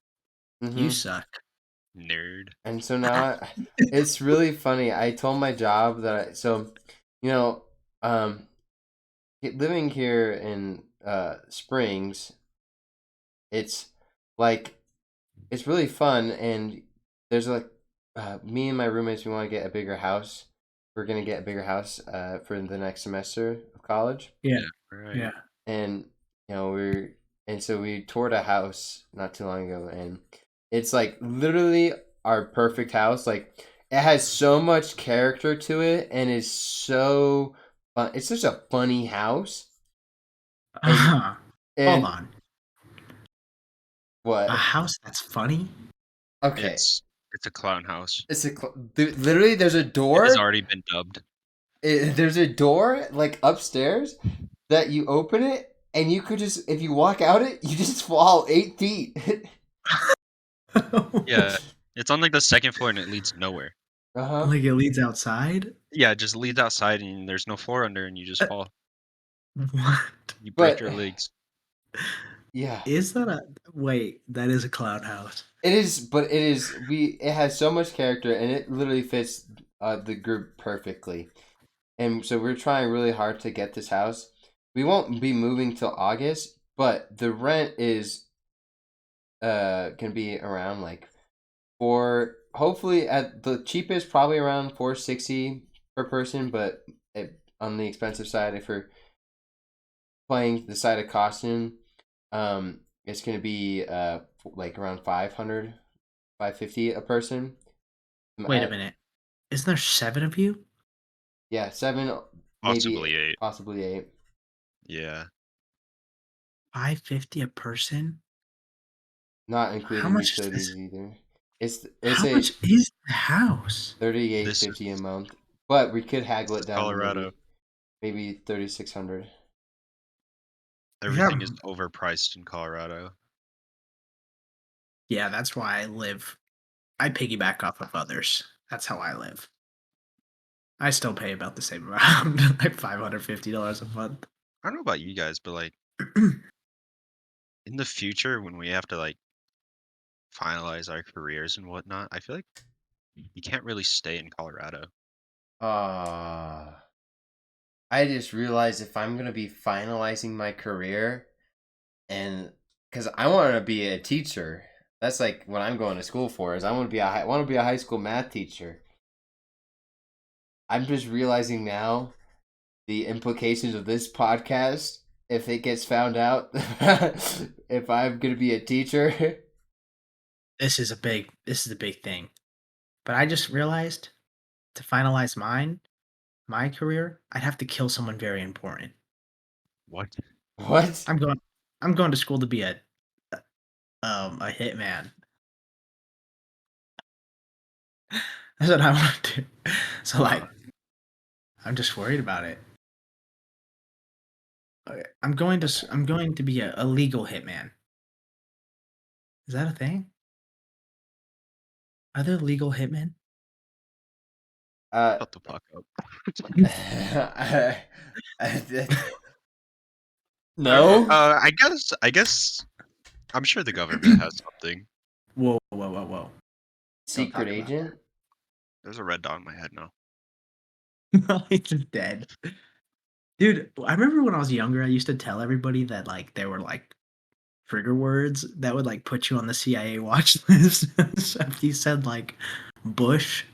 [SPEAKER 2] You
[SPEAKER 1] Mm-hmm.
[SPEAKER 2] suck.
[SPEAKER 3] Nerd.
[SPEAKER 1] And so now it's really funny. I told my job that you know, um, living here in Springs, it's like it's really fun, and there's like me and my roommates, we want to get a bigger house. We're gonna get a bigger house for the next semester of college,
[SPEAKER 2] Yeah.
[SPEAKER 3] Right.
[SPEAKER 2] Yeah.
[SPEAKER 1] and so we toured a house not too long ago, and it's like literally our perfect house. Like, it has so much character to it, and is so fun. It's such a funny house. And
[SPEAKER 2] Hold
[SPEAKER 1] and
[SPEAKER 2] on. A
[SPEAKER 1] what?
[SPEAKER 2] house that's funny?
[SPEAKER 1] Okay,
[SPEAKER 3] It's a clown house.
[SPEAKER 1] literally there's a
[SPEAKER 3] It has
[SPEAKER 1] door.
[SPEAKER 3] already been dubbed.
[SPEAKER 1] There's a door like upstairs that you open it, and you could just, if you walk out it, you just fall 8 feet.
[SPEAKER 3] Yeah. It's on like the second floor and it leads nowhere.
[SPEAKER 1] Uh-huh.
[SPEAKER 2] Like it leads outside?
[SPEAKER 3] Yeah, it just leads outside and there's no floor under and you just
[SPEAKER 2] Uh,
[SPEAKER 3] fall.
[SPEAKER 2] What?
[SPEAKER 3] You break
[SPEAKER 1] But
[SPEAKER 3] your legs.
[SPEAKER 1] yeah.
[SPEAKER 2] Is that a wait, that is a clown house.
[SPEAKER 1] It is, but it has so much character and it literally fits the group perfectly. And so we're trying really hard to get this house. We won't be moving till August, but the rent is can be around like hopefully at the cheapest probably around 460 per person, but on the expensive side if you're playing the side of costume, it's gonna be like around 500, 550 a person.
[SPEAKER 2] Wait a minute. Isn't there 7 of you?
[SPEAKER 1] Yeah, 7, maybe
[SPEAKER 3] Possibly 8.
[SPEAKER 1] possibly 8.
[SPEAKER 3] Yeah.
[SPEAKER 2] 550 a person?
[SPEAKER 1] Not
[SPEAKER 2] How
[SPEAKER 1] including
[SPEAKER 2] much is
[SPEAKER 1] utilities
[SPEAKER 2] this?
[SPEAKER 1] either. It's
[SPEAKER 2] How
[SPEAKER 1] a
[SPEAKER 2] much is the house?
[SPEAKER 3] This
[SPEAKER 1] 3850 a
[SPEAKER 3] is
[SPEAKER 1] month, but we could haggle it down to
[SPEAKER 3] Colorado.
[SPEAKER 1] maybe 3600.
[SPEAKER 3] Everything is
[SPEAKER 2] Yeah,
[SPEAKER 3] overpriced in Colorado.
[SPEAKER 2] yeah, that's why I piggyback off of others. That's how I live. I still pay about the same amount, like $550 a month.
[SPEAKER 3] I don't know about you guys, but like in the future when we have to like finalize our careers and whatnot, I feel like you can't really stay in Colorado.
[SPEAKER 1] Ah, I just realized if I'm gonna be finalizing my career, and because I want to be a teacher, that's like what I'm going to school for. Is I want to be I want to be a high school math teacher. I'm just realizing now the implications of this podcast if it gets found out if I'm gonna be a teacher.
[SPEAKER 2] This is a big thing. But I just realized to finalize my career, I'd have to kill someone very important.
[SPEAKER 3] What?
[SPEAKER 1] What?
[SPEAKER 2] I'm going I'm going to school to be a hitman. That's what I want to do. So
[SPEAKER 3] Huh.
[SPEAKER 2] like I'm just worried about it. Okay, I'm going to be a legal hitman. Is that a thing? Are there legal hitmen?
[SPEAKER 1] Uh,
[SPEAKER 3] Shut the fuck up.
[SPEAKER 1] no
[SPEAKER 3] I guess I'm sure the government has something.
[SPEAKER 2] Whoa, whoa, whoa, whoa. Don't
[SPEAKER 1] secret
[SPEAKER 2] talk about
[SPEAKER 1] agent.
[SPEAKER 3] There's a red dot in my head now.
[SPEAKER 2] that. He's just dead. Dude, I remember when I was younger, I used to tell everybody that like there were like trigger words that would like put you on the CIA watch list. So if you said like Bush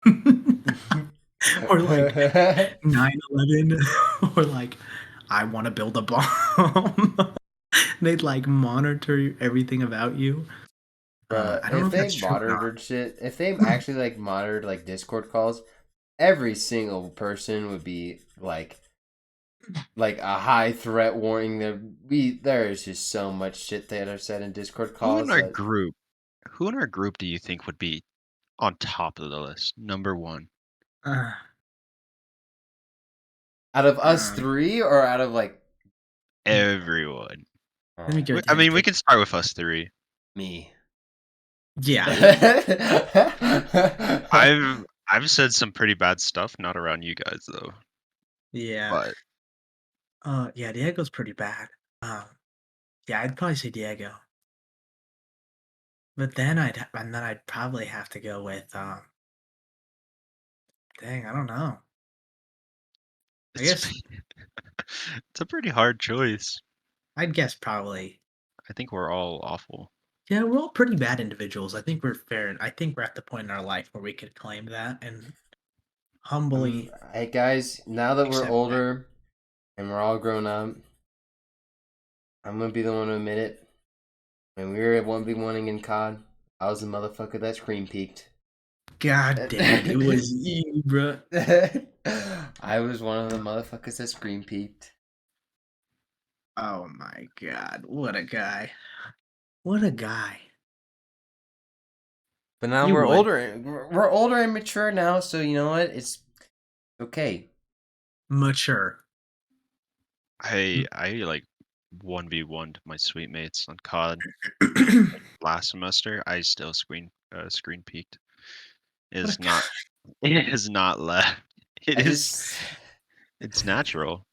[SPEAKER 2] or like 9/11 or like I want to build a bomb, they'd like monitor everything about you.
[SPEAKER 1] Bruh,
[SPEAKER 2] I don't know
[SPEAKER 1] if
[SPEAKER 2] if
[SPEAKER 1] they
[SPEAKER 2] that's true or not.
[SPEAKER 1] monitored shit, if they actually like monitored like Discord calls, every single person would be like a high threat warning. There is just so much shit that are said in Discord
[SPEAKER 3] Who in
[SPEAKER 1] calls
[SPEAKER 3] our
[SPEAKER 1] that
[SPEAKER 3] group? Who in our group do you think would be on top of the list? Number one.
[SPEAKER 2] Uh,
[SPEAKER 1] out of us
[SPEAKER 2] um,
[SPEAKER 1] three or out of like
[SPEAKER 3] Everyone.
[SPEAKER 2] Let me go
[SPEAKER 3] I
[SPEAKER 2] ahead and
[SPEAKER 3] mean, we
[SPEAKER 2] take
[SPEAKER 3] can start with us three.
[SPEAKER 1] me.
[SPEAKER 2] yeah.
[SPEAKER 3] I've said some pretty bad stuff, not around you guys though.
[SPEAKER 2] Yeah.
[SPEAKER 3] But
[SPEAKER 2] Yeah, Diego's pretty bad. Um, yeah, I'd probably say Diego. But then I'd probably have to go with dang, I don't know. I
[SPEAKER 3] it's
[SPEAKER 2] guess
[SPEAKER 3] it's a pretty hard choice.
[SPEAKER 2] I'd guess probably.
[SPEAKER 3] I think we're all awful.
[SPEAKER 2] Yeah, we're all pretty bad individuals. I think we're fair. I think we're at the point in our life where we could claim that and humbly
[SPEAKER 1] Hey guys, now that we're
[SPEAKER 2] accept that.
[SPEAKER 1] older and we're all grown up, I'm gonna be the one to admit it. When we were at 1v1ing in COD, I was the motherfucker that screen peeked.
[SPEAKER 2] God dang it, it was you, bro.
[SPEAKER 1] I was one of the motherfuckers that screen peeked.
[SPEAKER 2] Oh my god, what a guy. What a guy.
[SPEAKER 1] But now
[SPEAKER 2] You
[SPEAKER 1] we're
[SPEAKER 2] would.
[SPEAKER 1] older. We're older and mature now, so you know what? It's okay.
[SPEAKER 2] Mature.
[SPEAKER 3] I like 1v1'd my sweet mates on COD last semester. I still screen peeked.
[SPEAKER 2] What
[SPEAKER 3] Is
[SPEAKER 2] a guy.
[SPEAKER 3] not It is not left. It
[SPEAKER 1] I
[SPEAKER 3] is.
[SPEAKER 1] just
[SPEAKER 3] It's natural.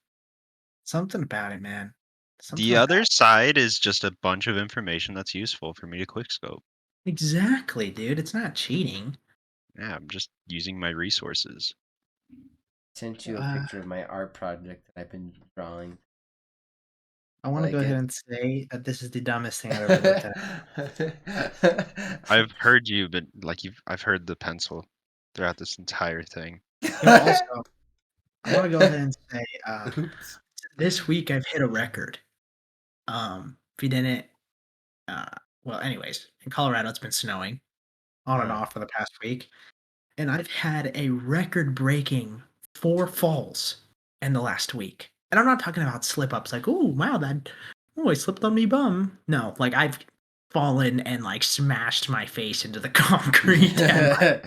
[SPEAKER 2] Something about it, man. Something
[SPEAKER 3] The
[SPEAKER 2] about
[SPEAKER 3] other side is just a bunch of information that's useful for me to quickscope.
[SPEAKER 2] exactly, dude. It's not cheating.
[SPEAKER 3] Yeah, I'm just using my resources.
[SPEAKER 1] sent you a
[SPEAKER 2] Uh,
[SPEAKER 1] picture of my art project that I've been drawing.
[SPEAKER 2] I want to
[SPEAKER 1] Like
[SPEAKER 2] go ahead
[SPEAKER 1] it.
[SPEAKER 2] and say that this is the dumbest thing I've ever looked at.
[SPEAKER 3] I've heard you, but I've heard the pencil throughout this entire thing.
[SPEAKER 2] Also, I want to go ahead and say
[SPEAKER 1] Oops.
[SPEAKER 2] this week I've hit a record. If you didn't, uh, well, anyways, in Colorado it's been snowing on and
[SPEAKER 1] Huh.
[SPEAKER 2] off for the past week, and I've had a record-breaking 4 falls in the last week. And I'm not talking about slip-ups like, "Oh, wow, I slipped on me bum." No, like I've fallen and like smashed my face into the concrete and like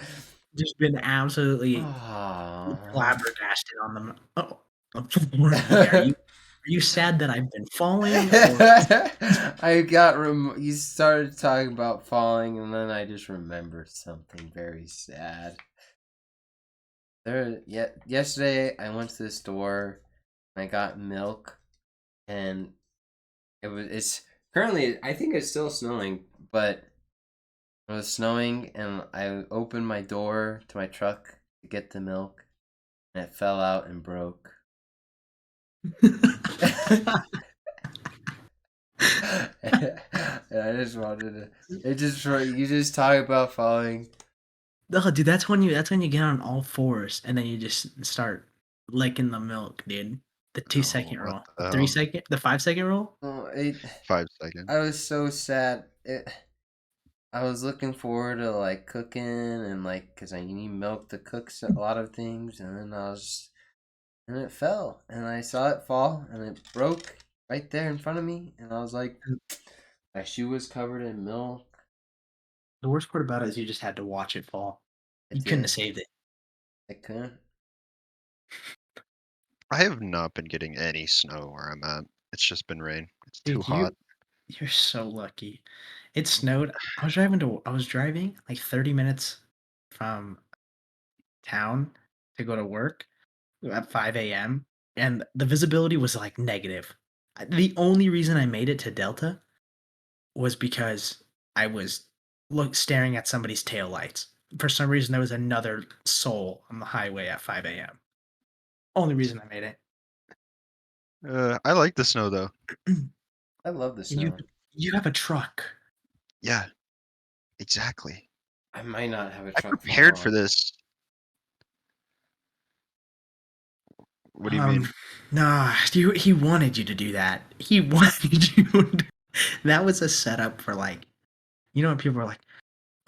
[SPEAKER 2] just been absolutely
[SPEAKER 1] Aw.
[SPEAKER 2] flabbergasted on the floor. Okay, are you sad that I've been falling or
[SPEAKER 1] You started talking about falling, and then I just remembered something very sad. Yesterday I went to the store and I got milk, and it's currently, I think it's still snowing, but it was snowing, and I opened my door to my truck to get the milk, and it fell out and broke. And I just wanted to. You just talk about falling.
[SPEAKER 2] No, dude, that's when you get on all fours and then you just start licking the milk, dude. The two
[SPEAKER 3] Oh,
[SPEAKER 2] second
[SPEAKER 3] what
[SPEAKER 2] rule.
[SPEAKER 3] the
[SPEAKER 2] The
[SPEAKER 3] hell?
[SPEAKER 2] 3 second, the 5 second rule?
[SPEAKER 1] Oh,
[SPEAKER 3] 5 seconds.
[SPEAKER 1] I was so sad. I was looking forward to like cooking and like, cause I need milk to cook a lot of things, and then and it fell, and I saw it fall, and it broke right there in front of me, and I was like, my shoe was covered in milk.
[SPEAKER 2] The worst part about it is you just had to watch it fall.
[SPEAKER 1] I
[SPEAKER 2] You couldn't
[SPEAKER 1] did.
[SPEAKER 2] have saved it.
[SPEAKER 1] I couldn't.
[SPEAKER 3] I have not been getting any snow where I'm at. It's just been rain. It's too
[SPEAKER 2] Dude,
[SPEAKER 3] hot.
[SPEAKER 2] you're so lucky. It snowed. I was driving like 30 minutes from town to go to work at 5 a.m. and the visibility was like negative. The only reason I made it to Delta was because I was staring at somebody's taillights. For some reason, there was another soul on the highway at 5 a.m. Only reason I made it.
[SPEAKER 3] I like the snow though.
[SPEAKER 1] I love the
[SPEAKER 2] You
[SPEAKER 1] snow.
[SPEAKER 2] you have a truck.
[SPEAKER 3] Yeah, exactly.
[SPEAKER 1] I might not have a
[SPEAKER 3] I
[SPEAKER 1] truck for
[SPEAKER 3] prepared for
[SPEAKER 1] long.
[SPEAKER 3] this. What do you mean?
[SPEAKER 2] Nah, he wanted you to do that. He wanted you. That was a setup for like, when people are like,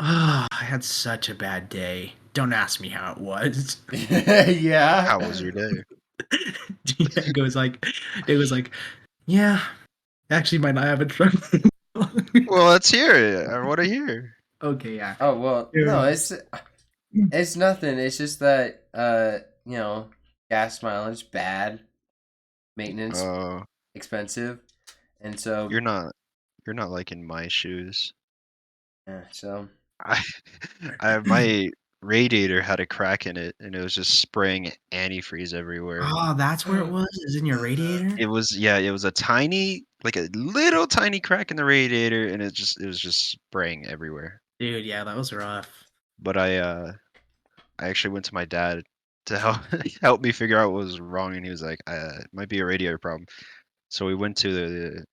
[SPEAKER 2] "Oh, I had such a bad day. Don't ask me how it was."
[SPEAKER 1] Yeah.
[SPEAKER 3] How was your day?
[SPEAKER 2] It was like, yeah, actually, might not have a truck.
[SPEAKER 3] Well, let's hear it. I want to hear.
[SPEAKER 2] Okay, yeah.
[SPEAKER 1] Oh well, no, it's nothing. It's just that gas mileage bad, maintenance
[SPEAKER 3] Oh,
[SPEAKER 1] expensive, and so
[SPEAKER 3] you're not. You're not liking my shoes.
[SPEAKER 1] yeah, so
[SPEAKER 3] I, my radiator had a crack in it, and it was just spraying antifreeze everywhere.
[SPEAKER 2] Oh, that's where it was. Is in your radiator,
[SPEAKER 3] It was it was a tiny, like a little tiny crack in the radiator, and it was just spraying everywhere.
[SPEAKER 2] dude. Yeah, that was rough.
[SPEAKER 3] But I actually went to my dad to help help me figure out what was wrong, and he was like, "It might be a radiator problem." So we went to the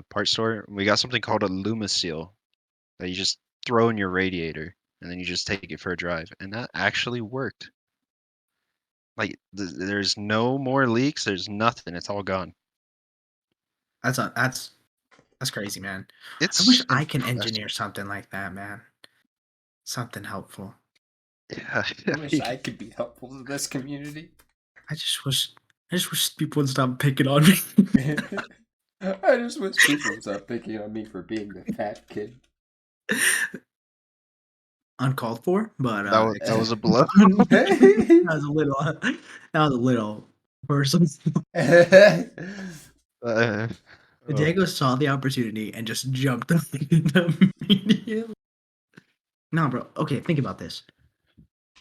[SPEAKER 3] part store. And we got something called a Lumaseal that you just throw in your radiator, and then you just take it for a drive, and that actually worked. Like there's no more leaks. There's nothing. It's all gone.
[SPEAKER 2] That's crazy, man. I wish
[SPEAKER 3] It's
[SPEAKER 2] I can
[SPEAKER 3] impressive.
[SPEAKER 2] engineer something like that, man. Something helpful.
[SPEAKER 3] Yeah,
[SPEAKER 1] I wish I could be helpful to this community.
[SPEAKER 2] I just wish people would stop picking on me.
[SPEAKER 1] I just wish people would stop picking on me for being the fat kid.
[SPEAKER 2] Uncalled for, but
[SPEAKER 3] that was a blow.
[SPEAKER 2] that was a little personal.
[SPEAKER 3] Uh, oh,
[SPEAKER 2] Diego saw the opportunity and just jumped on it immediately. No, bro. Okay, think about this.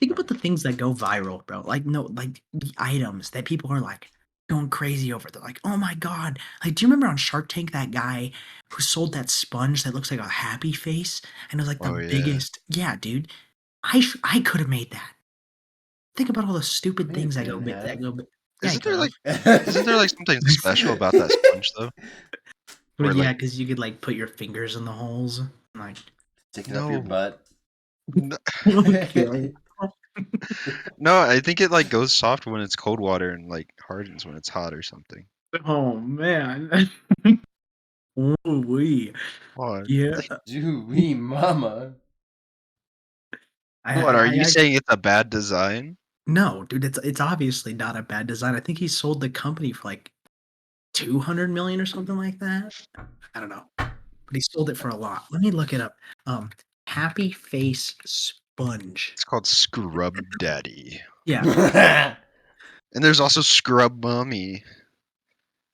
[SPEAKER 2] Think about the things that go viral, bro. Like no, like the items that people are like going crazy over. They're like, oh my god! Like, do you remember on Shark Tank that guy who sold that sponge that looks like a happy face and it was like the
[SPEAKER 3] Oh yeah.
[SPEAKER 2] biggest? Yeah, dude. I could have made that. Think about all the stupid
[SPEAKER 1] You
[SPEAKER 2] things that go
[SPEAKER 1] couldn't
[SPEAKER 2] bit that
[SPEAKER 1] have.
[SPEAKER 2] go. Yeah, I
[SPEAKER 3] Isn't
[SPEAKER 2] could
[SPEAKER 3] there
[SPEAKER 2] have.
[SPEAKER 3] like isn't there like something special about that sponge though?
[SPEAKER 2] Well,
[SPEAKER 3] Where
[SPEAKER 2] yeah,
[SPEAKER 3] like
[SPEAKER 2] because you could like put your fingers in the holes. Like,
[SPEAKER 1] Stick it up your
[SPEAKER 3] no,
[SPEAKER 1] butt.
[SPEAKER 3] no,
[SPEAKER 2] okay.
[SPEAKER 3] no, I think it like goes soft when it's cold water and like hardens when it's hot or something.
[SPEAKER 2] Oh man. Ooh wee.
[SPEAKER 3] What?
[SPEAKER 2] Yeah.
[SPEAKER 1] Dewey mama.
[SPEAKER 3] What are
[SPEAKER 2] I
[SPEAKER 3] you
[SPEAKER 2] actually
[SPEAKER 3] saying? It's a bad design?
[SPEAKER 2] no, dude. It's obviously not a bad design. I think he sold the company for like 200 million or something like that. I don't know, but he sold it for a lot. Let me look it up. Happy Face Sponge.
[SPEAKER 3] It's called Scrub Daddy,
[SPEAKER 2] Yeah.
[SPEAKER 3] and there's also Scrub Mommy.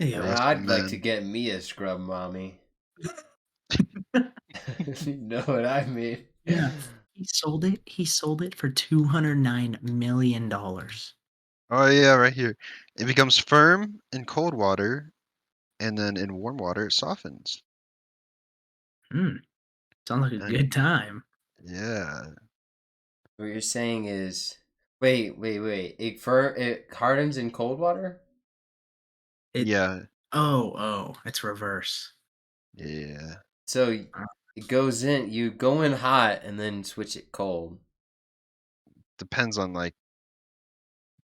[SPEAKER 2] There you
[SPEAKER 3] The
[SPEAKER 2] go.
[SPEAKER 3] rest of
[SPEAKER 1] I'd like to
[SPEAKER 3] men.
[SPEAKER 1] get me a scrub mommy. You know what I mean?
[SPEAKER 2] Yeah. He sold it. He sold it for $209 million.
[SPEAKER 3] Oh yeah, right here. It becomes firm in cold water, and then in warm water it softens.
[SPEAKER 2] Hmm. Sounds like a
[SPEAKER 3] And
[SPEAKER 2] good time.
[SPEAKER 3] yeah,
[SPEAKER 1] What you're saying is, wait. It hardens in cold water.
[SPEAKER 2] It.
[SPEAKER 3] yeah,
[SPEAKER 2] Oh. It's reverse.
[SPEAKER 3] yeah.
[SPEAKER 1] So
[SPEAKER 2] Uh,
[SPEAKER 1] it goes in. You go in hot and then switch it cold.
[SPEAKER 3] Depends on like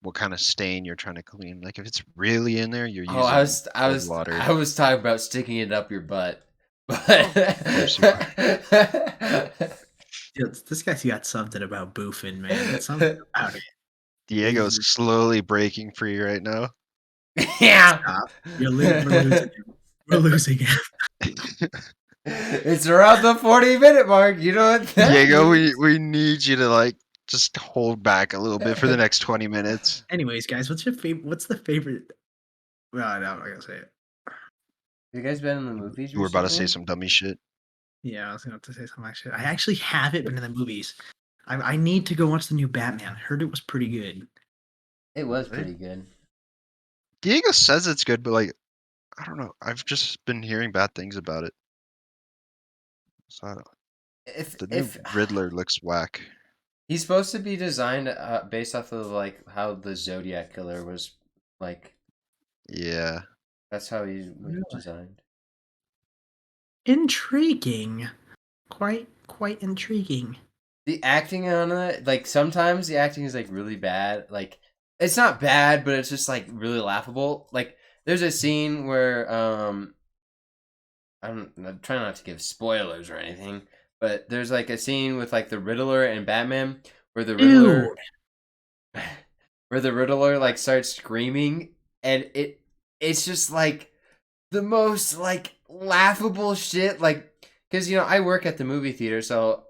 [SPEAKER 3] what kind of stain you're trying to clean. Like if it's really in there, you're
[SPEAKER 1] Oh, I
[SPEAKER 3] using
[SPEAKER 1] was, I
[SPEAKER 3] cold
[SPEAKER 1] was,
[SPEAKER 3] water.
[SPEAKER 1] I was talking about sticking it up your butt,
[SPEAKER 3] Oh, of course you are.
[SPEAKER 1] but
[SPEAKER 2] yeah, this guy's got something about boofing, man. It's something about it.
[SPEAKER 3] Diego's
[SPEAKER 2] He's
[SPEAKER 3] slowly breaking free right now.
[SPEAKER 1] yeah.
[SPEAKER 2] stop. We're losing him. We're losing him.
[SPEAKER 1] It's around the 40-minute mark. You know what that
[SPEAKER 3] Diego,
[SPEAKER 1] means.
[SPEAKER 3] we need you to like just hold back a little bit for the next 20 minutes.
[SPEAKER 2] Anyways, guys, what's your favorite? What's the favorite? Well, no, I'm not gonna say it.
[SPEAKER 1] You guys been in the movies
[SPEAKER 3] You were about to say
[SPEAKER 1] recently?
[SPEAKER 3] some dummy shit.
[SPEAKER 2] Yeah, I was gonna have to say something like shit. I actually haven't been in the movies. I need to go watch the new Batman. Heard it was pretty good.
[SPEAKER 1] It was
[SPEAKER 3] Really?
[SPEAKER 1] pretty good.
[SPEAKER 3] Diego says it's good, but like I don't know. I've just been hearing bad things about it. So I don't,
[SPEAKER 1] If
[SPEAKER 3] the new
[SPEAKER 1] if
[SPEAKER 3] Riddler looks whack.
[SPEAKER 1] he's supposed to be designed based off of like how the Zodiac killer was, like
[SPEAKER 3] Yeah.
[SPEAKER 1] that's how he was
[SPEAKER 2] Really?
[SPEAKER 1] designed.
[SPEAKER 2] Intriguing. Quite intriguing.
[SPEAKER 1] The acting on it, like sometimes the acting is like really bad. Like it's not bad, but it's just like really laughable. Like there's a scene where I'm trying not to give spoilers or anything, but there's like a scene with like the Riddler and Batman where the
[SPEAKER 2] Dude.
[SPEAKER 1] Riddler where the Riddler like starts screaming and it's just like the most like laughable shit, like because I work at the movie theater, so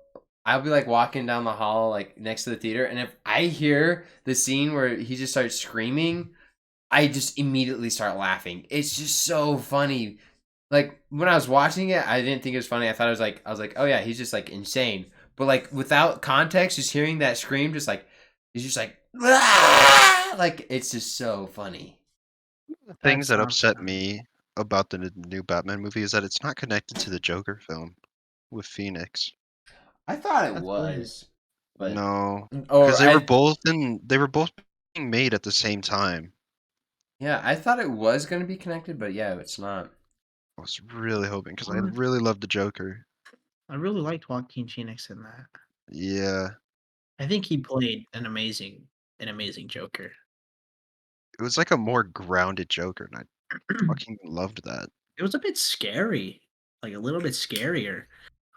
[SPEAKER 1] I'll be like walking down the hall like next to the theater, and if I hear the scene where he just starts screaming, I just immediately start laughing. It's just so funny. Like when I was watching it, I didn't think it was funny. I was like, oh yeah, he's just like insane. But like without context, just hearing that scream, just like he's just like, "Ah!" Like it's just so funny.
[SPEAKER 3] The
[SPEAKER 2] That
[SPEAKER 3] things that
[SPEAKER 2] sounds
[SPEAKER 3] upset
[SPEAKER 2] funny.
[SPEAKER 3] me about the new Batman movie is that it's not connected to the Joker film with Phoenix.
[SPEAKER 1] I thought it
[SPEAKER 2] That's weird.
[SPEAKER 1] was, but
[SPEAKER 3] No,
[SPEAKER 1] or
[SPEAKER 3] because
[SPEAKER 1] I
[SPEAKER 3] they were both being made at the same time.
[SPEAKER 1] yeah, I thought it was gonna be connected, but yeah, it's not.
[SPEAKER 3] I was really hoping because I
[SPEAKER 2] What?
[SPEAKER 3] really loved the Joker.
[SPEAKER 2] I really liked Joaquin Phoenix in that.
[SPEAKER 3] Yeah,
[SPEAKER 2] I think he played an amazing Joker.
[SPEAKER 3] it was like a more grounded Joker, and I
[SPEAKER 2] It
[SPEAKER 3] fucking loved that.
[SPEAKER 2] was a bit scary, like a little bit scarier.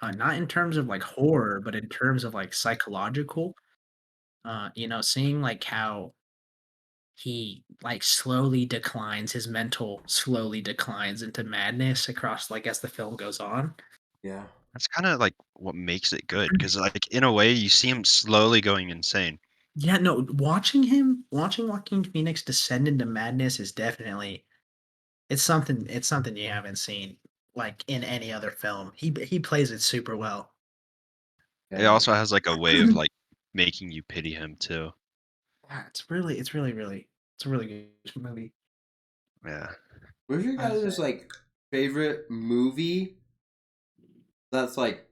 [SPEAKER 2] Not in terms of like horror, but in terms of like psychological. Seeing like how he like slowly declines, his mental slowly declines into madness across like as the film goes on.
[SPEAKER 1] Yeah.
[SPEAKER 3] That's kind of like what makes it good, because like in a way you see him slowly going insane.
[SPEAKER 2] Yeah, no, watching Joaquin Phoenix descend into madness is definitely it's something you haven't seen like in any other film. He plays it super well.
[SPEAKER 3] It
[SPEAKER 1] Yeah.
[SPEAKER 3] also has like a way of like making you pity him too.
[SPEAKER 2] Yeah, it's a really good movie.
[SPEAKER 3] Yeah.
[SPEAKER 1] What's your
[SPEAKER 2] I'd
[SPEAKER 1] guys'
[SPEAKER 2] say.
[SPEAKER 1] like favorite movie that's like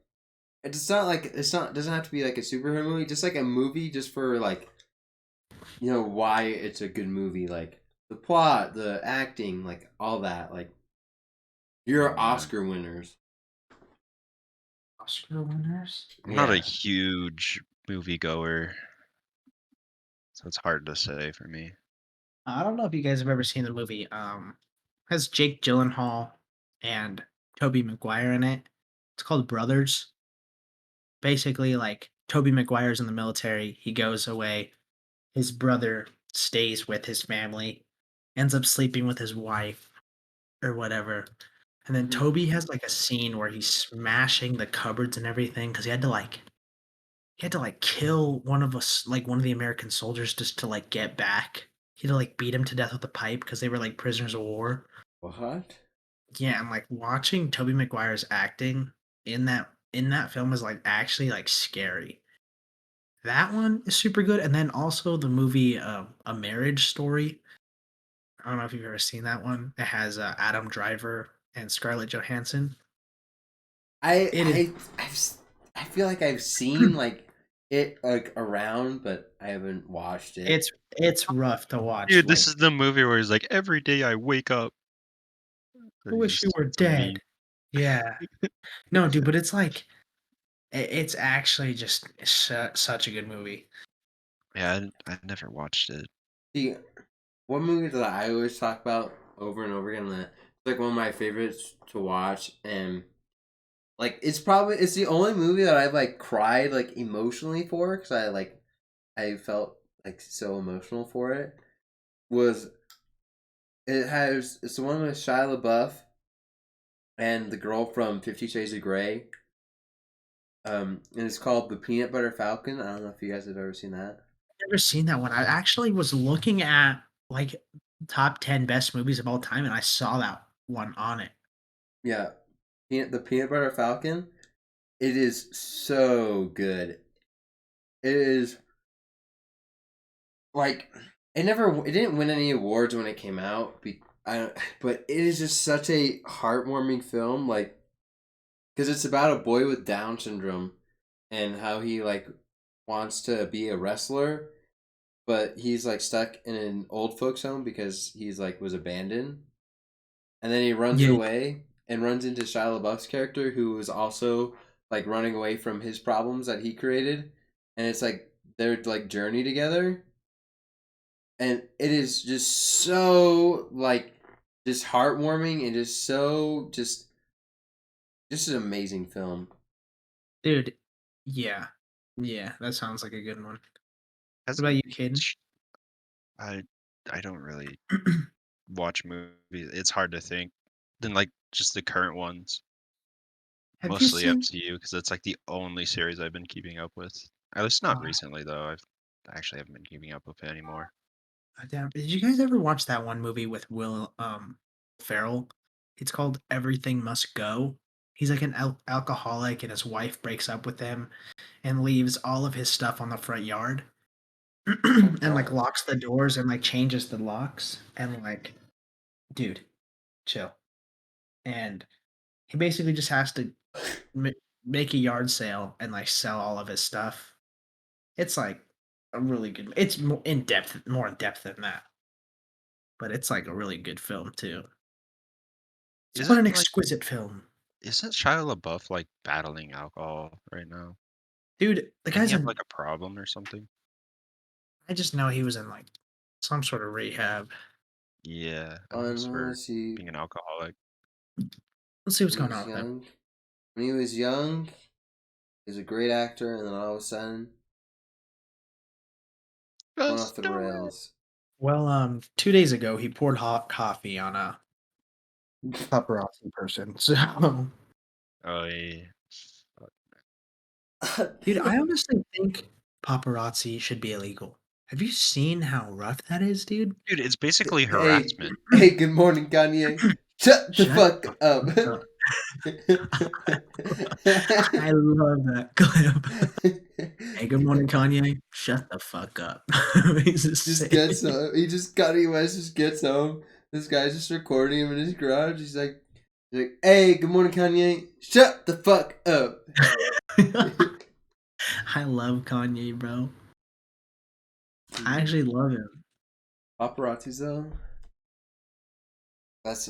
[SPEAKER 1] it's not doesn't have to be like a superhero movie, just like a movie just for like why it's a good movie, like the plot, the acting, like all that, like your
[SPEAKER 3] Mm,
[SPEAKER 1] Oscar winners.
[SPEAKER 2] Oscar winners.
[SPEAKER 3] I'm not a
[SPEAKER 1] Yeah.
[SPEAKER 3] huge moviegoer, so it's hard to say for me.
[SPEAKER 2] I don't know if you guys have ever seen the movie. Has Jake Gyllenhaal and Tobey Maguire in it. It's called Brothers. Basically, like Tobey Maguire's in the military. He goes away. His brother stays with his family, ends up sleeping with his wife or whatever. And then
[SPEAKER 1] Mhm.
[SPEAKER 2] Toby has like a scene where he's smashing the cupboards and everything because he had to kill one of us, like one of the American soldiers, just to like get back. He had to like beat him to death with a pipe because they were like prisoners of war.
[SPEAKER 1] What?
[SPEAKER 2] Yeah, and like watching Toby Maguire's acting in that film is like actually like scary. That one is super good, and then also the movie A Marriage Story. I don't know if you've ever seen that one. It has Adam Driver and Scarlett Johansson.
[SPEAKER 1] I
[SPEAKER 2] It is
[SPEAKER 1] I I've, s- I feel like I've seen like it like around, but I haven't watched it.
[SPEAKER 2] it's rough to watch.
[SPEAKER 3] Dude, this
[SPEAKER 2] Like,
[SPEAKER 3] is the movie where he's like, every day I wake up.
[SPEAKER 2] I wish you were
[SPEAKER 3] It's a meme.
[SPEAKER 2] dead. Yeah. No, dude, but it's like it's actually just such a good movie.
[SPEAKER 3] Yeah, I never watched it.
[SPEAKER 1] See, one movie that I always talk about over and over again that it's like one of my favorites to watch, and like it's the only movie that I've like cried like emotionally for, because I felt like so emotional for it. Was it's the one with Shia LaBeouf and the girl from 50 Shades of Grey. And it's called The Peanut Butter Falcon. I don't know if you guys have ever seen that.
[SPEAKER 2] Never seen that one. I actually was looking at like top 10 best movies of all time and I saw that one on it.
[SPEAKER 1] Yeah, the Peanut Butter Falcon. It is so good. It is like it didn't win any awards when it came out. But it is just such a heartwarming film. Like, because it's about a boy with Down syndrome and how he like wants to be a wrestler, but he's like stuck in an old folks home because he's like was abandoned, and then he runs
[SPEAKER 2] Yeah.
[SPEAKER 1] away and runs into Shia LaBeouf's character, who was also like running away from his problems that he created, and it's like their like journey together, and it is just so like just heartwarming and just so just an amazing film.
[SPEAKER 2] Dude, yeah. Yeah, that sounds like a good one. What about
[SPEAKER 3] Hasn't
[SPEAKER 2] you, Caden?
[SPEAKER 3] I I don't really watch movies. It's hard to think. Then like just the current ones,
[SPEAKER 2] Have you
[SPEAKER 3] mostly
[SPEAKER 2] seen
[SPEAKER 3] MCU, because that's like the only series I've been keeping up with. At least not
[SPEAKER 2] uh,
[SPEAKER 3] recently though. I actually haven't been keeping up with it anymore.
[SPEAKER 2] did you guys ever watch that one movie with Will Ferrell? It's called Everything Must Go. He's like an alcoholic and his wife breaks up with him and leaves all of his stuff on the front yard. And like
[SPEAKER 1] Oh,
[SPEAKER 2] locks the doors and like changes the locks and like, dude, chill. And he basically just has to ma- make a yard sale and like sell all of his stuff. It's like a really good. It's more in depth than that, but it's like a really good film too. It's quite
[SPEAKER 3] Isn't
[SPEAKER 2] an
[SPEAKER 3] like
[SPEAKER 2] exquisite film,
[SPEAKER 3] isn't Shia LaBeouf like battling alcohol right now?
[SPEAKER 2] dude. The
[SPEAKER 3] Didn't he
[SPEAKER 2] guy's
[SPEAKER 3] have
[SPEAKER 2] in.
[SPEAKER 3] like a problem or something?
[SPEAKER 2] I just know he was in like some sort of rehab.
[SPEAKER 3] Yeah, I think it was for
[SPEAKER 1] unless he
[SPEAKER 3] being an alcoholic.
[SPEAKER 2] Let's see what's
[SPEAKER 1] when he
[SPEAKER 2] going
[SPEAKER 1] was
[SPEAKER 2] on with him.
[SPEAKER 1] young. When he was young, he was a great actor, and then all of a sudden, went off
[SPEAKER 3] Just
[SPEAKER 1] the
[SPEAKER 3] do it.
[SPEAKER 1] rails.
[SPEAKER 2] Well, 2 days ago he poured hot coffee on a paparazzi person. So,
[SPEAKER 3] Oh yeah.
[SPEAKER 2] dude, I honestly think paparazzi should be illegal. Have you seen how rough that is, dude?
[SPEAKER 3] Dude, it's basically
[SPEAKER 1] Hey,
[SPEAKER 3] harassment.
[SPEAKER 1] hey, good morning, Kanye. Shut the
[SPEAKER 2] Shut
[SPEAKER 1] fuck
[SPEAKER 2] the
[SPEAKER 1] up.
[SPEAKER 2] fuck up. I love that clip. Hey, good morning, Kanye. Shut the fuck up. He's just
[SPEAKER 1] Just
[SPEAKER 2] saying.
[SPEAKER 1] gets home. Kanye West just gets home. This guy's just recording him in his garage. He's like, "Hey, good morning, Kanye. Shut the fuck up."
[SPEAKER 2] I love Kanye, bro. I actually love him.
[SPEAKER 1] Paparazzis though. That's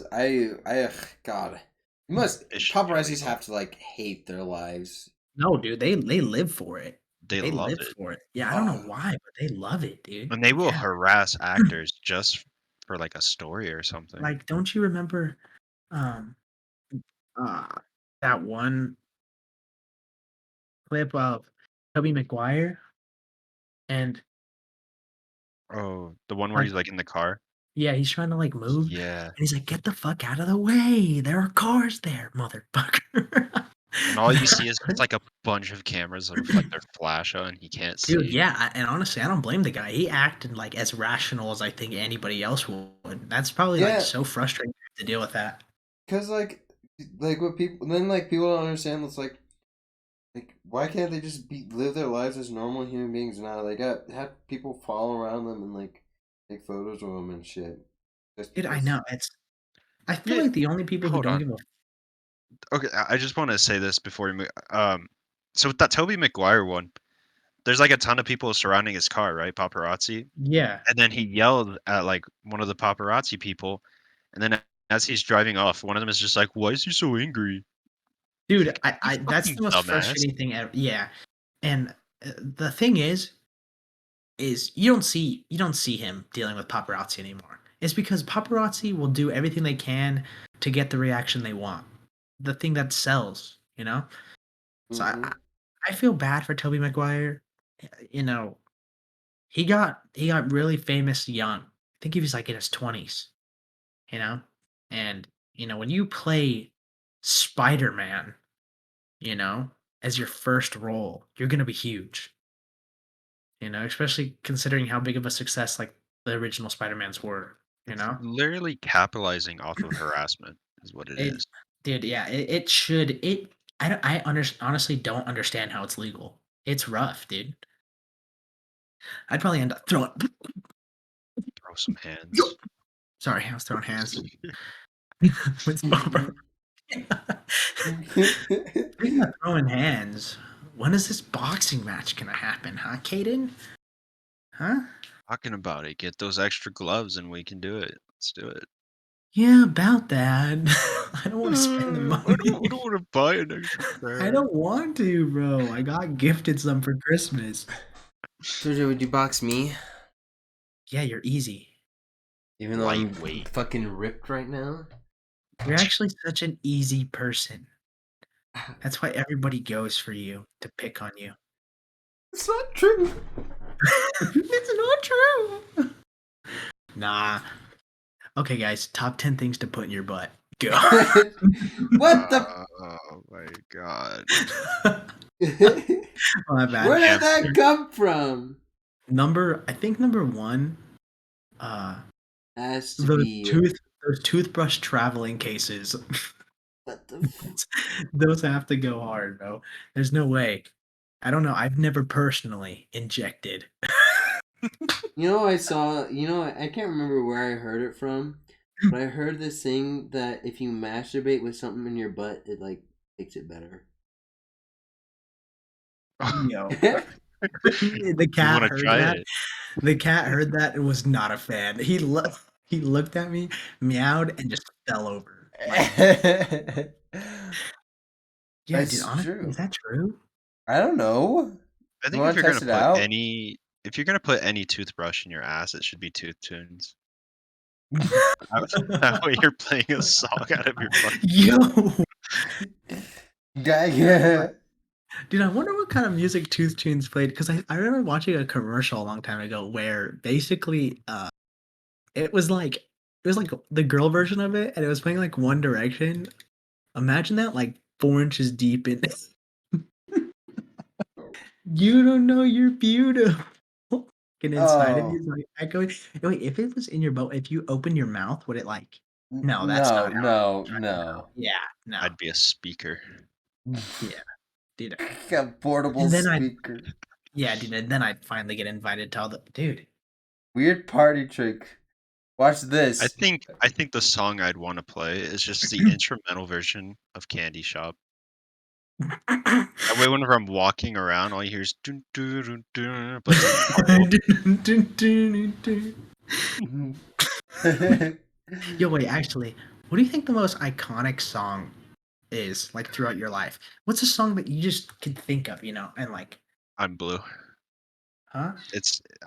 [SPEAKER 1] God. You must paparazzis have to like hate their lives.
[SPEAKER 2] No, dude, they live for it.
[SPEAKER 3] They
[SPEAKER 2] They
[SPEAKER 3] love
[SPEAKER 2] live
[SPEAKER 3] it.
[SPEAKER 2] for it. Yeah, I don't know why, but they love it, dude.
[SPEAKER 3] And they will
[SPEAKER 2] Yeah.
[SPEAKER 3] harass actors just for like a story or something.
[SPEAKER 2] Like, don't you remember um uh that one clip of Tobey Maguire and
[SPEAKER 3] Oh, the one where
[SPEAKER 2] like
[SPEAKER 3] he's like in the car?
[SPEAKER 2] yeah, he's trying to like move
[SPEAKER 3] Yeah.
[SPEAKER 2] and he's like, "Get the fuck out of the way. There are cars there, motherfucker."
[SPEAKER 3] And all you see is just like a bunch of cameras that reflect their flash on and he can't
[SPEAKER 2] Dude,
[SPEAKER 3] see.
[SPEAKER 2] yeah, and honestly, I don't blame the guy. He acted like as rational as I think anybody else would. That's probably like
[SPEAKER 1] Yeah,
[SPEAKER 2] so frustrating to deal with that.
[SPEAKER 1] cause like what people then like people don't understand. It's like why can't they just live their lives as normal human beings now? They got have people follow around them and like take photos of them and shit. Just
[SPEAKER 2] Dude, I
[SPEAKER 1] because.
[SPEAKER 2] know. I feel
[SPEAKER 3] Yeah,
[SPEAKER 2] like the only people who
[SPEAKER 3] hold
[SPEAKER 2] don't
[SPEAKER 3] on.
[SPEAKER 2] give a
[SPEAKER 3] Okay, I just want to say this before we move. So with that Toby Maguire one, there's like a ton of people surrounding his car, right? Paparazzi.
[SPEAKER 2] yeah.
[SPEAKER 3] And then he yelled at like one of the paparazzi people, and then as he's driving off, one of them is just like, "Why is he so angry?"
[SPEAKER 2] Dude,
[SPEAKER 3] You
[SPEAKER 2] I that's
[SPEAKER 3] fucking
[SPEAKER 2] the most
[SPEAKER 3] dumbass.
[SPEAKER 2] frustrating thing ever. Yeah. And the thing is you don't see him dealing with paparazzi anymore. It's because paparazzi will do everything they can to get the reaction they want. The thing that sells, you know? So
[SPEAKER 1] Mm-hmm.
[SPEAKER 2] I feel bad for Toby Maguire. You know, he got really famous young. I think he was like in his 20s, you know? And when you play Spider-Man, as your first role, you're going to be huge. Especially considering how big of a success like the original Spider-Mans were, you
[SPEAKER 3] It's
[SPEAKER 2] know?
[SPEAKER 3] literally capitalizing off of harassment, is what it
[SPEAKER 2] It
[SPEAKER 3] is.
[SPEAKER 2] Dude, yeah, it should I don't honestly don't understand how it's legal. It's rough, dude. I'd probably end up throwing
[SPEAKER 3] Throw some
[SPEAKER 2] Yo!
[SPEAKER 3] hands.
[SPEAKER 2] Sorry, I was throwing hands with Barbara. Speaking of throwing hands, when is this boxing match gonna happen, huh, Caden? Huh?
[SPEAKER 3] Talking about it. Get those extra gloves and we can do it. Let's do it.
[SPEAKER 2] Yeah, about that. I don't want to spend the
[SPEAKER 3] I
[SPEAKER 2] money.
[SPEAKER 3] don't want to buy an extra
[SPEAKER 2] I
[SPEAKER 3] pair.
[SPEAKER 2] don't want to, bro. I got gifted some for Christmas.
[SPEAKER 1] Sergio, would you box me?
[SPEAKER 2] Yeah, you're easy.
[SPEAKER 1] Even though I'm
[SPEAKER 3] Lightweight.
[SPEAKER 1] fucking ripped right now?
[SPEAKER 2] You're actually such an easy person. That's why everybody goes for you to pick on you.
[SPEAKER 1] It's not true.
[SPEAKER 2] It's not true. Nah. Okay, guys, top 10 things to put in your butt. Go.
[SPEAKER 1] What the?
[SPEAKER 3] Oh my god.
[SPEAKER 2] My bad.
[SPEAKER 1] Where did
[SPEAKER 3] Damn.
[SPEAKER 1] that come from?
[SPEAKER 2] I think number one, uh,
[SPEAKER 1] Has to
[SPEAKER 2] those
[SPEAKER 1] be.
[SPEAKER 2] those toothbrush traveling cases.
[SPEAKER 1] What the?
[SPEAKER 2] Those have to go hard, bro. There's no way. I don't know. I've never personally injected.
[SPEAKER 1] I saw. I can't remember where I heard it from, but I heard this thing that if you masturbate with something in your butt, it like makes it better.
[SPEAKER 2] Yo. The
[SPEAKER 3] You
[SPEAKER 2] cat
[SPEAKER 3] want to
[SPEAKER 2] heard
[SPEAKER 3] try
[SPEAKER 2] that.
[SPEAKER 3] it?
[SPEAKER 2] The cat heard that and was not a fan. He looked at me, meowed, and just fell over. Like, yeah, dude,
[SPEAKER 1] That's
[SPEAKER 2] honestly,
[SPEAKER 1] true.
[SPEAKER 2] is that true?
[SPEAKER 1] I don't know.
[SPEAKER 3] I
[SPEAKER 1] You
[SPEAKER 3] think
[SPEAKER 1] want to test it out?
[SPEAKER 3] if you're gonna put any toothbrush in your ass, it should be Tooth Tunes. That way you're playing a song out of your fucking.
[SPEAKER 2] Yo,
[SPEAKER 1] Guy.
[SPEAKER 2] dude, I wonder what kind of music Tooth Tunes played because I remember watching a commercial a long time ago where basically it was like the girl version of it and it was playing like One Direction. Imagine that like 4 inches deep in you don't know you're beautiful. And inside of you
[SPEAKER 1] Oh.
[SPEAKER 2] is like echoing. Wait, if it was in your boat, if you open your mouth, would it like no, that's
[SPEAKER 1] No,
[SPEAKER 2] not how it
[SPEAKER 1] no,
[SPEAKER 2] works right now.
[SPEAKER 1] no.
[SPEAKER 2] Yeah. No.
[SPEAKER 3] I'd be a speaker.
[SPEAKER 2] Yeah, dude.
[SPEAKER 1] A portable
[SPEAKER 2] And then
[SPEAKER 1] speaker.
[SPEAKER 2] dude, and then I'd finally get invited to all the dude.
[SPEAKER 1] Weird party trick. Watch this.
[SPEAKER 3] I think the song I'd want to play is just the instrumental version of Candy Shop. That way, whenever I'm walking around, all you hear is dun, dun, dun, dun, but
[SPEAKER 2] Yo, wait, actually, what do you think the most iconic song is, like, throughout your life? What's a song that you just could think of, and like,
[SPEAKER 3] I'm blue.
[SPEAKER 2] huh?